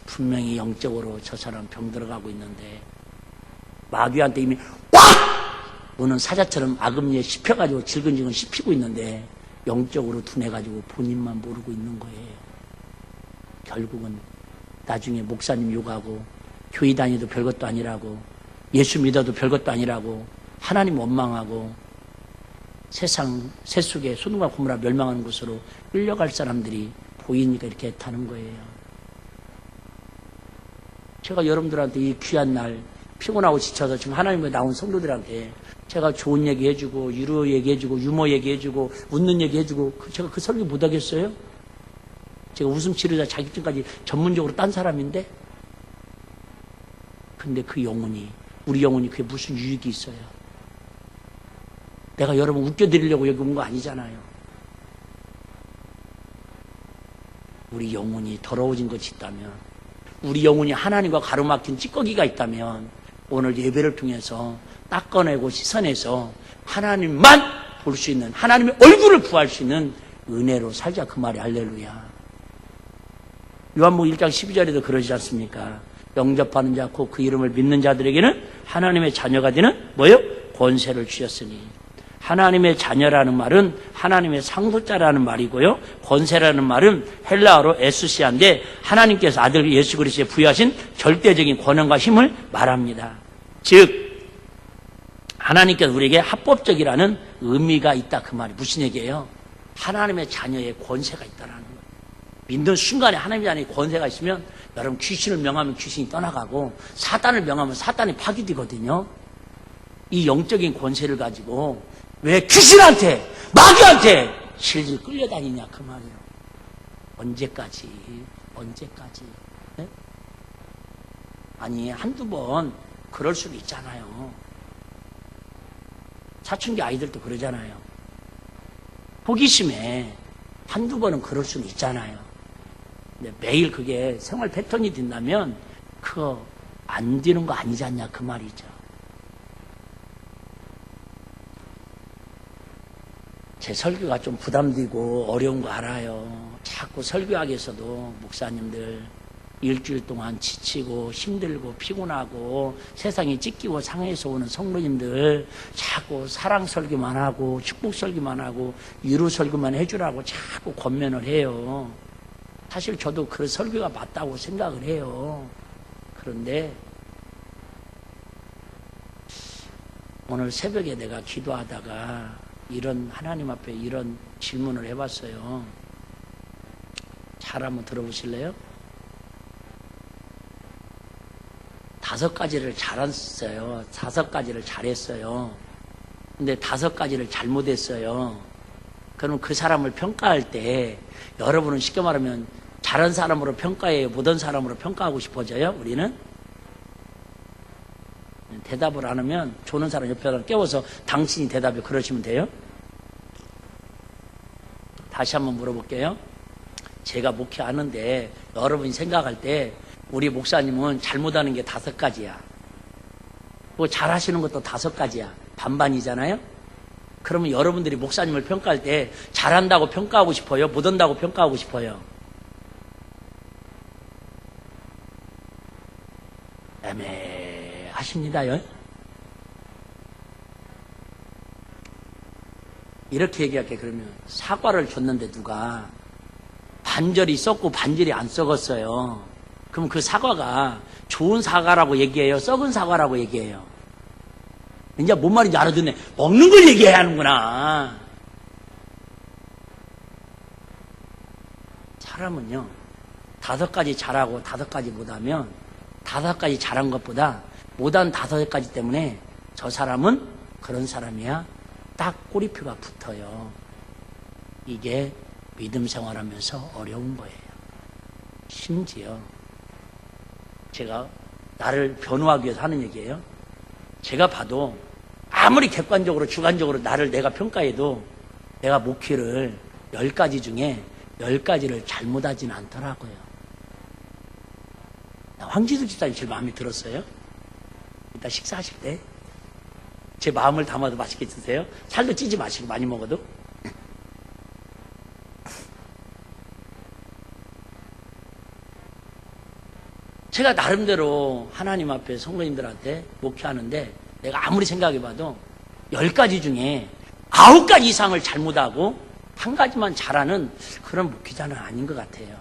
분명히 영적으로 저 사람 병 들어가고 있는데 마귀한테 이미 꽉! 너는 사자처럼 악음리에 씹혀가지고 질근질근 씹히고 있는데 영적으로 둔해가지고 본인만 모르고 있는 거예요. 결국은 나중에 목사님 욕하고 교회 다니도 별것도 아니라고 예수 믿어도 별것도 아니라고 하나님 원망하고 세상 세속에 소돔과 고모라 멸망하는 곳으로 끌려갈 사람들이 보이니까 이렇게 타는 거예요. 제가 여러분들한테 이 귀한 날 피곤하고 지쳐서 지금 하나님께 나온 성도들한테 제가 좋은 얘기 해주고 위로 얘기해주고 유머 얘기해주고 웃는 얘기 해주고 제가 그 설교 못하겠어요? 제가 웃음 치료자 자격증까지 전문적으로 딴 사람인데 근데 그 영혼이 우리 영혼이 그게 무슨 유익이 있어요? 내가 여러분 웃겨드리려고 여기 온 거 아니잖아요. 우리 영혼이 더러워진 것이 있다면 우리 영혼이 하나님과 가로막힌 찌꺼기가 있다면 오늘 예배를 통해서 닦아내고 씻어내서 하나님만 볼 수 있는 하나님의 얼굴을 구할 수 있는 은혜로 살자 그 말이 할렐루야. 요한복음 1장 12절에도 그러지 않습니까? 영접하는 자 곧 그 이름을 믿는 자들에게는 하나님의 자녀가 되는 뭐예요? 권세를 주셨으니 하나님의 자녀라는 말은 하나님의 상속자라는 말이고요. 권세라는 말은 헬라어로 에수시아인데 하나님께서 아들 예수 그리스도에 부여하신 절대적인 권한과 힘을 말합니다. 즉 하나님께서 우리에게 합법적이라는 의미가 있다. 그 말이 무슨 얘기예요? 하나님의 자녀의 권세가 있다는 거예요. 믿는 순간에 하나님의 자녀의 권세가 있으면 여러분 귀신을 명하면 귀신이 떠나가고 사단을 명하면 사단이 파괴되거든요. 이 영적인 권세를 가지고 왜 귀신한테 마귀한테 실질 끌려다니냐 그 말이에요. 언제까지? 네? 아니 한두 번 그럴 수도 있잖아요. 사춘기 아이들도 그러잖아요. 호기심에 한두 번은 그럴 수는 있잖아요. 근데 매일 그게 생활 패턴이 된다면 그거 안 되는 거 아니지 않냐 그 말이죠. 제 설교가 좀 부담되고 어려운 거 알아요. 자꾸 설교하기 위해서도 목사님들 일주일 동안 지치고 힘들고 피곤하고 세상에 찢기고 상해서 오는 성도님들 자꾸 사랑 설교만 하고 축복 설교만 하고 위로 설교만 해주라고 자꾸 권면을 해요. 사실 저도 그 설교가 맞다고 생각을 해요. 그런데 오늘 새벽에 내가 기도하다가 이런 하나님 앞에 이런 질문을 해봤어요. 잘 한번 들어보실래요? 5가지를 잘했어요. 5가지를 잘했어요. 근데 5가지를 잘못했어요. 그럼 그 사람을 평가할 때 여러분은 쉽게 말하면 잘한 사람으로 평가해요? 못한 사람으로 평가하고 싶어져요? 우리는? 대답을 안 하면 조는 사람 옆에 깨워서 당신이 대답해 그러시면 돼요? 다시 한번 물어볼게요. 제가 목회하는데 여러분이 생각할 때 우리 목사님은 잘못하는 게 5가지야. 뭐 잘하시는 것도 5가지야. 반반이잖아요? 그러면 여러분들이 목사님을 평가할 때 잘한다고 평가하고 싶어요? 못한다고 평가하고 싶어요? 애매하십니다요. 이렇게 얘기할게. 그러면 사과를 줬는데 누가 반절이 썩고 반절이 안 썩었어요. 그럼 그 사과가 좋은 사과라고 얘기해요? 썩은 사과라고 얘기해요? 이제 뭔 말인지 알아듣네. 먹는 걸 얘기해야 하는구나. 사람은요 5가지 잘하고 5가지 못하면 5가지 잘한 것보다 못한 5가지 때문에 저 사람은 그런 사람이야 딱 꼬리표가 붙어요. 이게 믿음 생활하면서 어려운 거예요. 심지어 제가 나를 변호하기 위해서 하는 얘기예요. 제가 봐도 아무리 객관적으로 주관적으로 나를 내가 평가해도 내가 목회를 10가지 중에 10가지를 잘못하지는 않더라고요. 황지수 집사님 제일 마음에 들었어요. 이따 식사하실 때 제 마음을 담아도 맛있게 드세요. 살도 찌지 마시고 많이 먹어도. 제가 나름대로 하나님 앞에 성도님들한테 목회하는데 내가 아무리 생각해봐도 10가지 중에 9가지 이상을 잘못하고 1가지만 잘하는 그런 목회자는 아닌 것 같아요.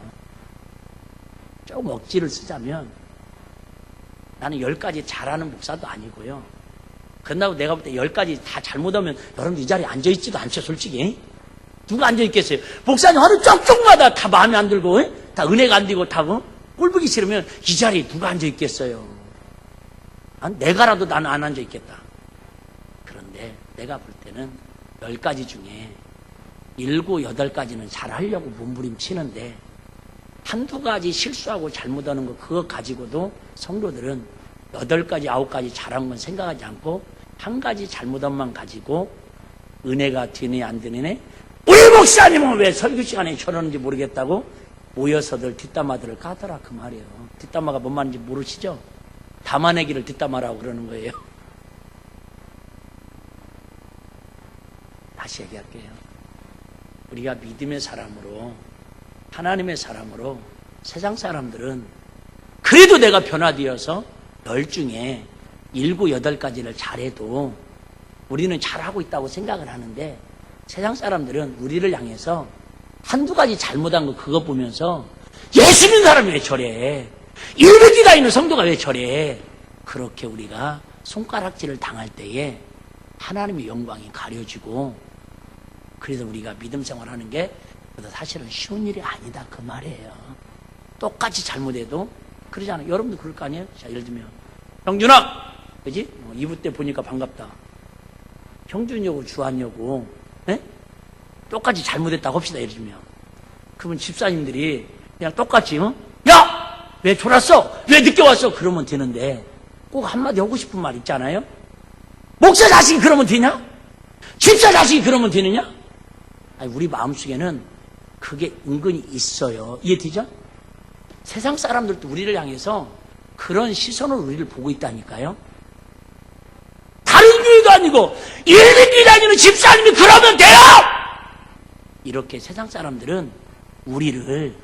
조금 억지를 쓰자면 나는 10가지 잘하는 목사도 아니고요. 그런다고 내가 볼 때 10가지 다 잘못하면 여러분들 이 자리에 앉아있지도 않죠, 솔직히. 누가 앉아있겠어요? 목사님 하루 쪽쪽마다 다 마음에 안 들고 다 은혜가 안 되고 다 꼴 보기 싫으면 이 자리에 누가 앉아있겠어요? 내가라도 나는 안 앉아있겠다. 그런데 내가 볼 때는 10가지 중에 7, 8가지는 잘하려고 몸부림치는데 한두 가지 실수하고 잘못하는 거 그거 가지고도 성도들은 8가지, 9가지 잘한 건 생각하지 않고 1가지 잘못한만 가지고 은혜가 되네 안 되네 우리 목사님은 왜 설교 시간에 저러는지 모르겠다고 모여서들 뒷담화들을 까더라 그 말이에요. 뒷담화가 뭔 말인지 모르시죠? 담아내기를 뒷담화라고 그러는 거예요. 다시 얘기할게요. 우리가 믿음의 사람으로 하나님의 사람으로 세상 사람들은 그래도 내가 변화되어서 10 중에 7, 8가지를 잘해도 우리는 잘하고 있다고 생각을 하는데 세상 사람들은 우리를 향해서 한두 가지 잘못한 거 그거 보면서 예수 믿는 사람이 왜 저래? 100이 다 있는 성도가 왜 저래? 그렇게 우리가 손가락질을 당할 때에 하나님의 영광이 가려지고, 그래서 우리가 믿음 생활하는 게 사실은 쉬운 일이 아니다 그 말이에요. 똑같이 잘못해도 그러잖아요. 여러분도 그럴 거 아니에요? 자, 예를 들면 형준아, 그지? 2부 때 보니까 반갑다. 형준이하고 주한이하고 똑같이 잘못했다고 합시다. 예를 들면 그러면 집사님들이 그냥 똑같이 야! 왜 졸았어? 왜 늦게 왔어? 그러면 되는데 꼭 한마디 하고 싶은 말 있잖아요. 목사 자식이 그러면 되냐? 집사 자식이 그러면 되느냐? 아니, 우리 마음속에는 그게 은근히 있어요. 이해되죠? 세상 사람들도 우리를 향해서 그런 시선으로 우리를 보고 있다니까요. 다른 교회도 아니고 일일이 다니는 집사님이 그러면 돼요! 이렇게 세상 사람들은 우리를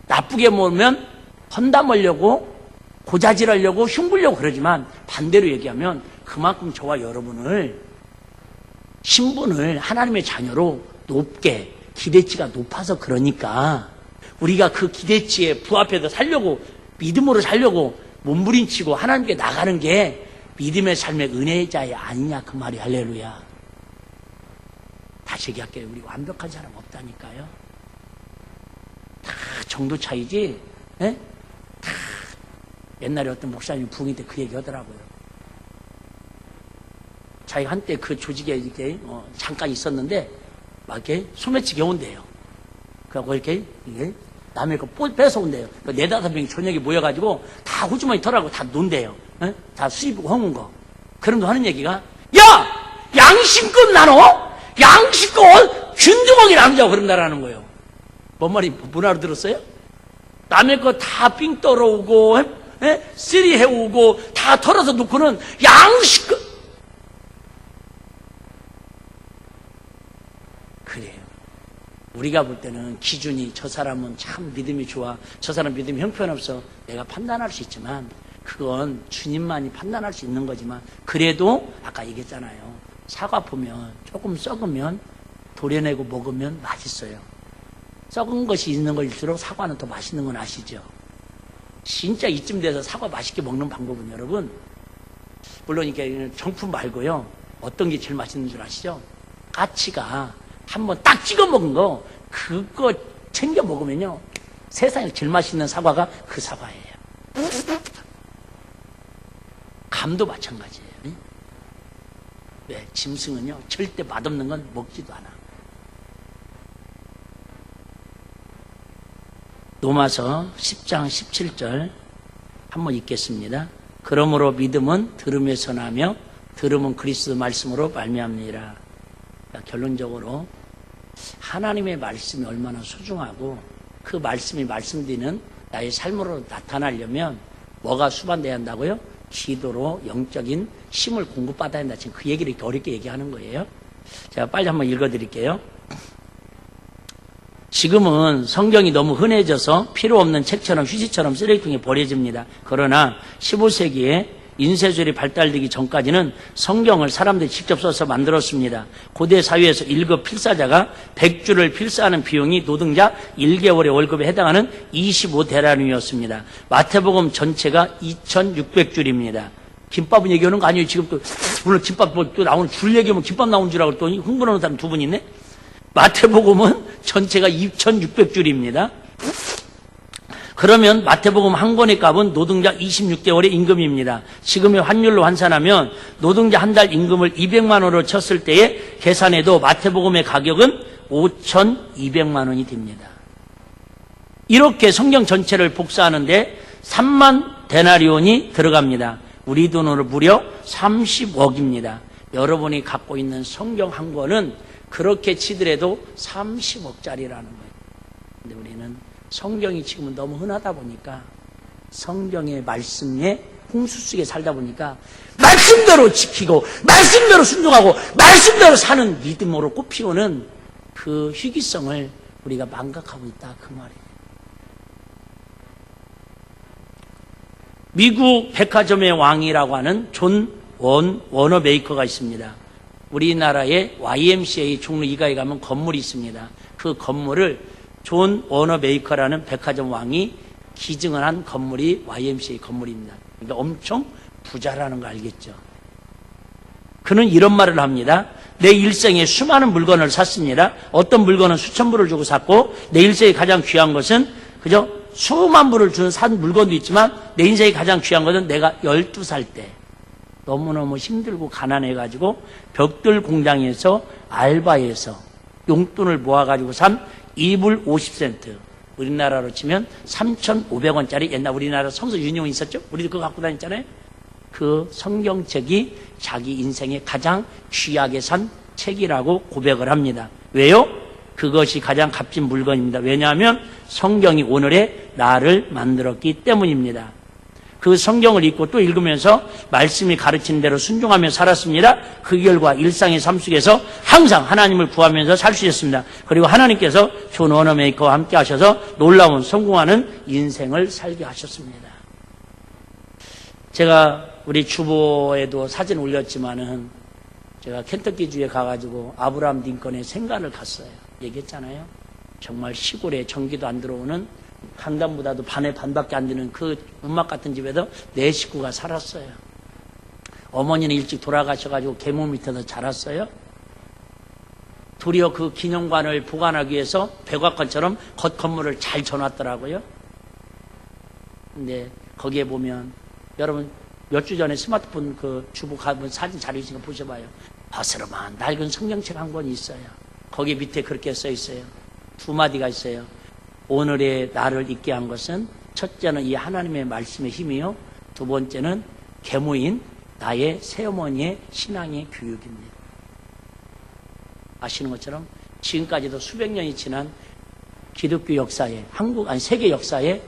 나쁘게 보면 험담하려고 고자질하려고 흉보려고 그러지만, 반대로 얘기하면 그만큼 저와 여러분을 신분을 하나님의 자녀로 높게, 기대치가 높아서 그러니까 우리가 그 기대치에 부합해서 살려고, 믿음으로 살려고 몸부림치고 하나님께 나가는 게 믿음의 삶의 은혜자야 아니냐 그 말이. 할렐루야. 다시 얘기할게요. 우리 완벽한 사람 없다니까요. 다 정도 차이지. 다 옛날에 어떤 목사님이 부흥회 때 그 얘기 하더라고요. 자기가 한때 그 조직에 이렇게 잠깐 있었는데 막 이렇게 소매치기 온대요. 그래갖고 이렇게 남의 거 뺏어온대요. 4-5명이 저녁에 모여가지고 다 호주머니 털하고 다 논대요. 다 수입 허문 거. 그런 거 하는 얘기가, 야! 양심껏 나눠? 양심껏 균등하게 나누자고 그런다라는 거예요. 뭔 말이, 문화로 들었어요? 남의 거 다 삥 떨어오고, 쓰리 해오고, 다 털어서 놓고는 양심껏. 그래요. 우리가 볼 때는 기준이 저 사람은 참 믿음이 좋아, 저 사람 믿음이 형편없어, 내가 판단할 수 있지만 그건 주님만이 판단할 수 있는 거지만, 그래도 아까 얘기했잖아요. 사과 보면 조금 썩으면 도려내고 먹으면 맛있어요. 썩은 것이 있는 걸일수록 사과는 더 맛있는 건 아시죠? 진짜 이쯤 돼서 사과 맛있게 먹는 방법은 여러분, 물론 이게 정품 말고요, 어떤 게 제일 맛있는 줄 아시죠? 까치가 한번 딱 찍어 먹은 거, 그거 챙겨 먹으면요, 세상에 제일 맛있는 사과가 그 사과예요. 감도 마찬가지예요. 왜? 짐승은요, 절대 맛없는 건 먹지도 않아. 로마서 10장 17절 한번 읽겠습니다. 그러므로 믿음은 들음에서 나며 들음은 그리스도 말씀으로 말미암니라. 결론적으로 하나님의 말씀이 얼마나 소중하고 그 말씀이 말씀드리는 나의 삶으로 나타나려면 뭐가 수반돼야 한다고요? 기도로 영적인 힘을 공급받아야 한다. 지금 그 얘기를 이렇게 어렵게 얘기하는 거예요. 제가 빨리 한번 읽어드릴게요. 지금은 성경이 너무 흔해져서 필요 없는 책처럼 휴지처럼 쓰레기통에 버려집니다. 그러나 15세기에 인쇄술이 발달되기 전까지는 성경을 사람들이 직접 써서 만들었습니다. 고대 사회에서 1급 필사자가 100주를 필사하는 비용이 노동자 1개월의 월급에 해당하는 25데나리온이었습니다. 마태복음 전체가 2600줄입니다. 김밥은 얘기하는 거 아니에요. 지금 또 오늘 김밥 또 나오는 줄 얘기하면 김밥 나오는 줄 알고 또 흥분하는 사람 두 분 있네. 마태복음은 전체가 2600줄입니다. 그러면 마태복음 한 권의 값은 노동자 26개월의 임금입니다. 지금의 환율로 환산하면 노동자 한 달 임금을 200만 원으로 쳤을 때에 계산해도 마태복음의 가격은 5,200만 원이 됩니다. 이렇게 성경 전체를 복사하는데 3만 데나리온이 들어갑니다. 우리 돈으로 무려 30억입니다. 여러분이 갖고 있는 성경 한 권은 그렇게 치더라도 30억짜리라는 거예요. 근데 우리는 성경이 지금은 너무 흔하다 보니까, 성경의 말씀에 홍수 속에 살다 보니까 말씀대로 지키고 말씀대로 순종하고 말씀대로 사는 믿음으로 꽃피우는 그 희귀성을 우리가 망각하고 있다 그 말이에요. 미국 백화점의 왕이라고 하는 존 워너메이커가 있습니다. 우리나라의 YMCA 종로 2가에 가면 건물이 있습니다. 그 건물을 존 워너메이커라는 백화점 왕이 기증을 한 건물이 YMCA 건물입니다. 그러니까 엄청 부자라는 거 알겠죠? 그는 이런 말을 합니다. 내 일생에 수많은 물건을 샀습니다. 어떤 물건은 수천 불을 주고 샀고 내 일생에 가장 귀한 것은 그저 수만 불을 주는 산 물건도 있지만 내 인생에 가장 귀한 것은 내가 12살 때 너무너무 힘들고 가난해가지고 벽돌 공장에서 알바해서 용돈을 모아가지고 산 2불 50센트. 우리나라로 치면 3,500원짜리 옛날 우리나라 성서 유니온 있었죠? 우리도 그거 갖고 다녔잖아요. 그 성경책이 자기 인생에 가장 귀하게 산 책이라고 고백을 합니다. 왜요? 그것이 가장 값진 물건입니다. 왜냐하면 성경이 오늘의 나를 만들었기 때문입니다. 그 성경을 읽고 또 읽으면서 말씀이 가르치는 대로 순종하며 살았습니다. 그 결과 일상의 삶 속에서 항상 하나님을 구하면서 살 수 있었습니다. 그리고 하나님께서 존 워너메이커와 함께 하셔서 놀라운 성공하는 인생을 살게 하셨습니다. 제가 우리 주보에도 사진 올렸지만은 제가 켄터키주에 가가지고 아브라함 링컨의 생가를 갔어요. 얘기했잖아요. 정말 시골에 전기도 안 들어오는 강단보다도 반의 반밖에 안 되는 그 운막 같은 집에서 네 식구가 살았어요. 어머니는 일찍 돌아가셔가지고 계모 밑에서 자랐어요. 도리어 그 기념관을 보관하기 위해서 백악관처럼 겉 건물을 잘 져놨더라고요. 근데 거기에 보면 여러분 몇 주 전에 스마트폰 그 주보 가면 사진 자료 있으니까 보셔봐요. 허스름한 낡은 성경책 한 권이 있어요. 거기 밑에 그렇게 써 있어요. 두 마디가 있어요. 오늘의 나를 있게 한 것은 첫째는 이 하나님의 말씀의 힘이요. 두 번째는 계모인 나의 새어머니의 신앙의 교육입니다. 아시는 것처럼 지금까지도 수백 년이 지난 기독교 역사에 세계 역사에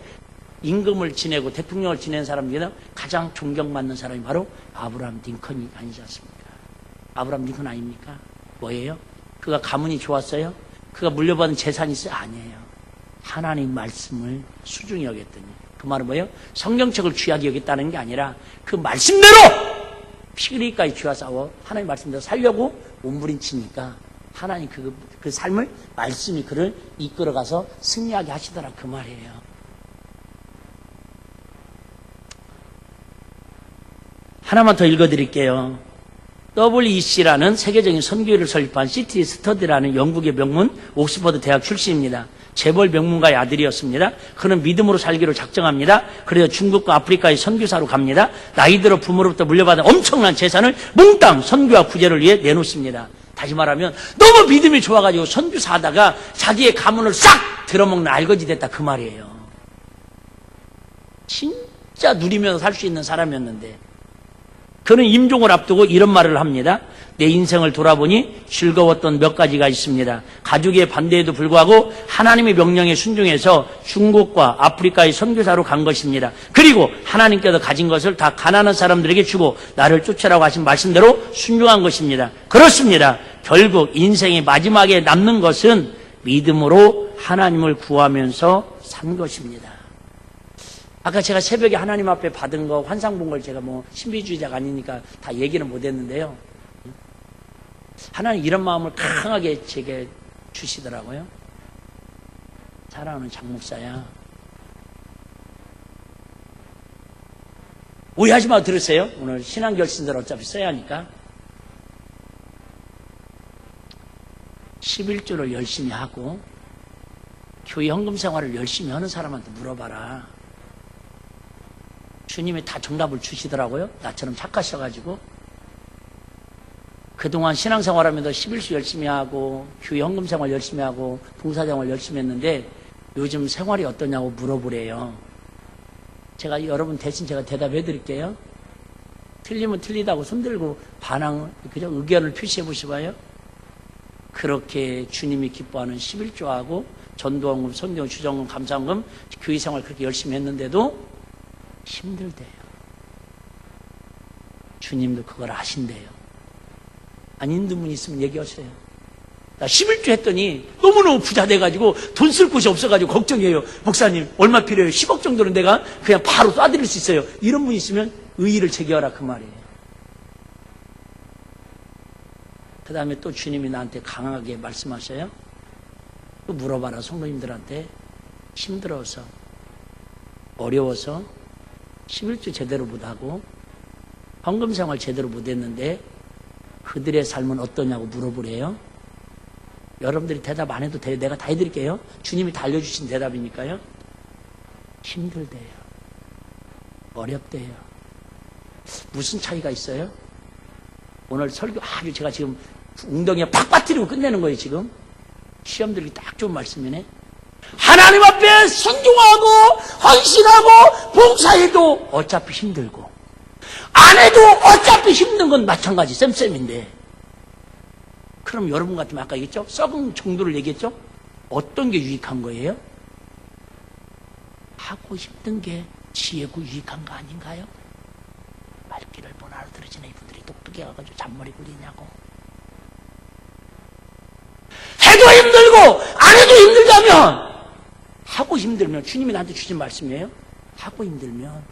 임금을 지내고 대통령을 지낸 사람 중에 가장 존경받는 사람이 바로 아브라함 링컨이 아니지 않습니까? 아브라함 링컨 아닙니까? 뭐예요? 그가 가문이 좋았어요? 그가 물려받은 재산이 있어요? 아니에요. 하나님 말씀을 수중히 여겼더니 그 말은 뭐예요? 성경책을 귀하게 여겼다는 게 아니라 그 말씀대로 피 흘리기까지 쥐와 싸워 하나님 말씀대로 살려고 몸부림치니까 하나님 그 삶을 말씀이 그를 이끌어가서 승리하게 하시더라 그 말이에요. 하나만 더 읽어드릴게요. WEC라는 세계적인 선교회를 설립한 시티 스터디라는 영국의 명문 옥스퍼드 대학 출신입니다. 재벌 명문가의 아들이었습니다. 그는 믿음으로 살기로 작정합니다. 그래서 중국과 아프리카의 선교사로 갑니다. 나이 들어 부모로부터 물려받은 엄청난 재산을 몽땅 선교와 구제를 위해 내놓습니다. 다시 말하면 너무 믿음이 좋아가지고 선교사 하다가 자기의 가문을 싹 들어먹는 알거지 됐다 그 말이에요. 진짜 누리면서 살 수 있는 사람이었는데 그는 임종을 앞두고 이런 말을 합니다. 내 인생을 돌아보니 즐거웠던 몇 가지가 있습니다. 가족의 반대에도 불구하고 하나님의 명령에 순종해서 중국과 아프리카의 선교사로 간 것입니다. 그리고 하나님께서 가진 것을 다 가난한 사람들에게 주고 나를 쫓으라고 하신 말씀대로 순종한 것입니다. 그렇습니다. 결국 인생의 마지막에 남는 것은 믿음으로 하나님을 구하면서 산 것입니다. 아까 제가 새벽에 하나님 앞에 받은 거 환상 본 걸 제가 신비주의자가 아니니까 다 얘기는 못했는데요. 하나님 이런 마음을 강하게 제게 주시더라고요. 사랑하는 장목사야, 오해하지 마고 들으세요. 오늘 신앙결신들 어차피 써야 하니까 11조를 열심히 하고 교회 헌금 생활을 열심히 하는 사람한테 물어봐라. 주님이 다 정답을 주시더라고요. 나처럼 착하셔가지고 그동안 신앙생활하면서 11수 열심히 하고 교회 헌금생활 열심히 하고 봉사생활 열심히 했는데 요즘 생활이 어떠냐고 물어보래요. 제가 여러분 대신 제가 대답해 드릴게요. 틀리면 틀리다고 손들고 그냥 의견을 표시해 보시봐요. 그렇게 주님이 기뻐하는 11조하고 전도헌금, 선교헌금, 주정헌금, 감사헌금, 교회생활 그렇게 열심히 했는데도 힘들대요. 주님도 그걸 아신대요. 안 힘든 분 있으면 얘기하세요. 나 11조 했더니 너무너무 부자 돼가지고 돈 쓸 곳이 없어가지고 걱정이에요. 목사님 얼마 필요해요? 10억 정도는 내가 그냥 바로 쏴드릴 수 있어요. 이런 분 있으면 의의를 제기하라 그 말이에요. 그 다음에 또 주님이 나한테 강하게 말씀하셔요. 또 물어봐라 성도님들한테. 힘들어서 어려워서 11조 제대로 못하고 헌금생활 제대로 못했는데 그들의 삶은 어떠냐고 물어보래요. 여러분들이 대답 안 해도 돼요. 내가 다 해드릴게요. 주님이 다 알려주신 대답이니까요. 힘들대요. 어렵대요. 무슨 차이가 있어요? 오늘 설교 아주 제가 지금 웅덩이에 팍 빠뜨리고 끝내는 거예요, 지금. 시험 들기 딱 좋은 말씀이네. 하나님 앞에 순종하고 헌신하고 봉사해도 어차피 힘들고 안 해도 어차피 힘든 건 마찬가지 쌤쌤인데, 그럼 여러분 같으면 아까 얘기했죠? 썩은 정도를 얘기했죠? 어떤 게 유익한 거예요? 하고 힘든 게 지혜고 유익한 거 아닌가요? 말귀를 못 알아들으시네. 이분들이 똑똑해가지고 잔머리 굴리냐고. 해도 힘들고 안 해도 힘들다면, 하고 힘들면, 주님이 나한테 주신 말씀이에요. 하고 힘들면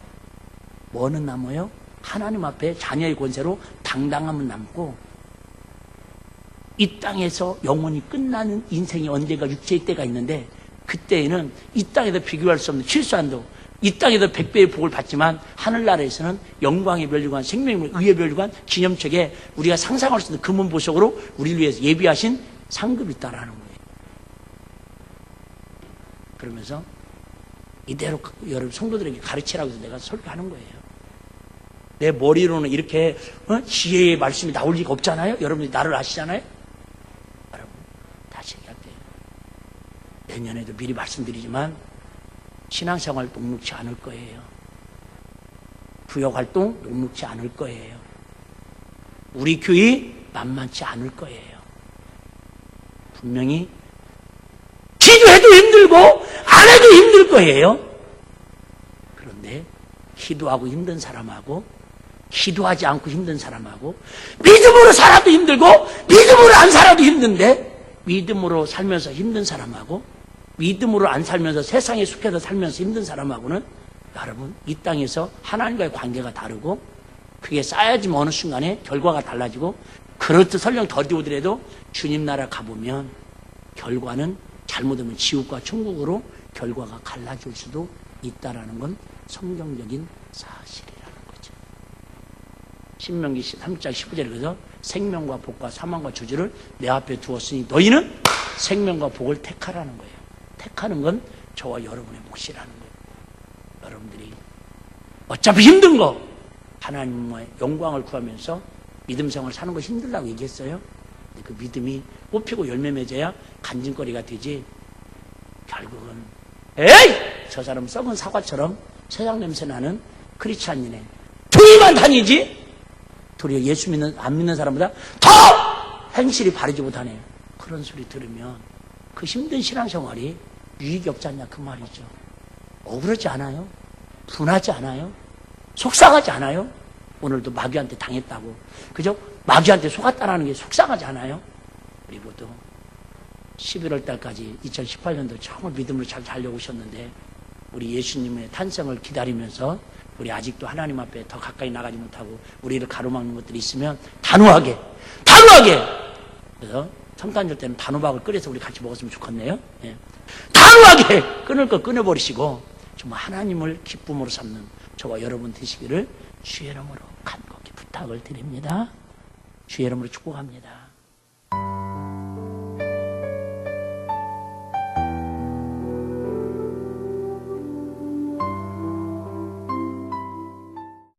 뭐는 남아요? 하나님 앞에 자녀의 권세로 당당함은 남고, 이 땅에서 영원히 끝나는 인생이 언젠가 육체의 때가 있는데, 그때에는 이 땅에서 비교할 수 없는 실수한도, 이 땅에서 100배의 복을 받지만 하늘나라에서는 영광의 멸류관, 생명의 의의 멸류관, 기념책에 우리가 상상할 수 있는 금은 보석으로 우리를 위해서 예비하신 상급이 있다라는 거예요. 그러면서 이대로 여러분 성도들에게 가르치라고 해서 내가 설교하는 거예요. 내 머리로는 이렇게 지혜의 말씀이 나올 리가 없잖아요. 여러분들이 나를 아시잖아요. 여러분 다시 얘기할게요. 내년에도 미리 말씀드리지만 신앙생활 녹록지 않을 거예요. 부역활동 녹록지 않을 거예요. 우리 교회 만만치 않을 거예요. 분명히 기도해도 힘들고 안 해도 힘들 거예요. 그런데 기도하고 힘든 사람하고 기도하지 않고 힘든 사람하고, 믿음으로 살아도 힘들고 믿음으로 안 살아도 힘든데, 믿음으로 살면서 힘든 사람하고 믿음으로 안 살면서 세상에 속해서 살면서 힘든 사람하고는, 여러분 이 땅에서 하나님과의 관계가 다르고, 그게 쌓여지면 어느 순간에 결과가 달라지고, 그렇듯 설령 더디오더라도 주님 나라 가보면 결과는 잘못하면 지옥과 천국으로 결과가 갈라질 수도 있다라는 건 성경적인 사실이라는 거죠. 신명기 3장 19절에 그래서 생명과 복과 사망과 저주를 내 앞에 두었으니 너희는 생명과 복을 택하라는 거예요. 택하는 건 저와 여러분의 몫이라는 거예요. 여러분들이 어차피 힘든 거 하나님의 영광을 구하면서 믿음 생활 사는 거 힘들다고 얘기했어요. 근데 그 믿음이 뽑히고 열매 맺어야 간증거리가 되지, 결국은 에이! 저 사람 썩은 사과처럼 세상 냄새 나는 크리스찬이네, 교회만 다니지 도리어 예수 믿는 안 믿는 사람보다 더 행실이 바르지 못하네요. 그런 소리 들으면 그 힘든 신앙생활이 유익이 없지 않냐 그 말이죠. 억울하지 않아요? 분하지 않아요? 속상하지 않아요? 오늘도 마귀한테 당했다고 그죠? 마귀한테 속았다라는 게 속상하지 않아요? 그리고도 11월 달까지 2018년도 정말 믿음으로 잘 달려오셨는데, 우리 예수님의 탄생을 기다리면서 우리 아직도 하나님 앞에 더 가까이 나가지 못하고 우리를 가로막는 것들이 있으면 단호하게 그래서 성탄절 때는 단호박을 끓여서 우리 같이 먹었으면 좋겠네요. 예. 단호하게 끊을 거 끊어버리시고 정말 하나님을 기쁨으로 삼는 저와 여러분 되시기를 주의 이름으로 간곡히 부탁을 드립니다. 주의 이름으로 축복합니다.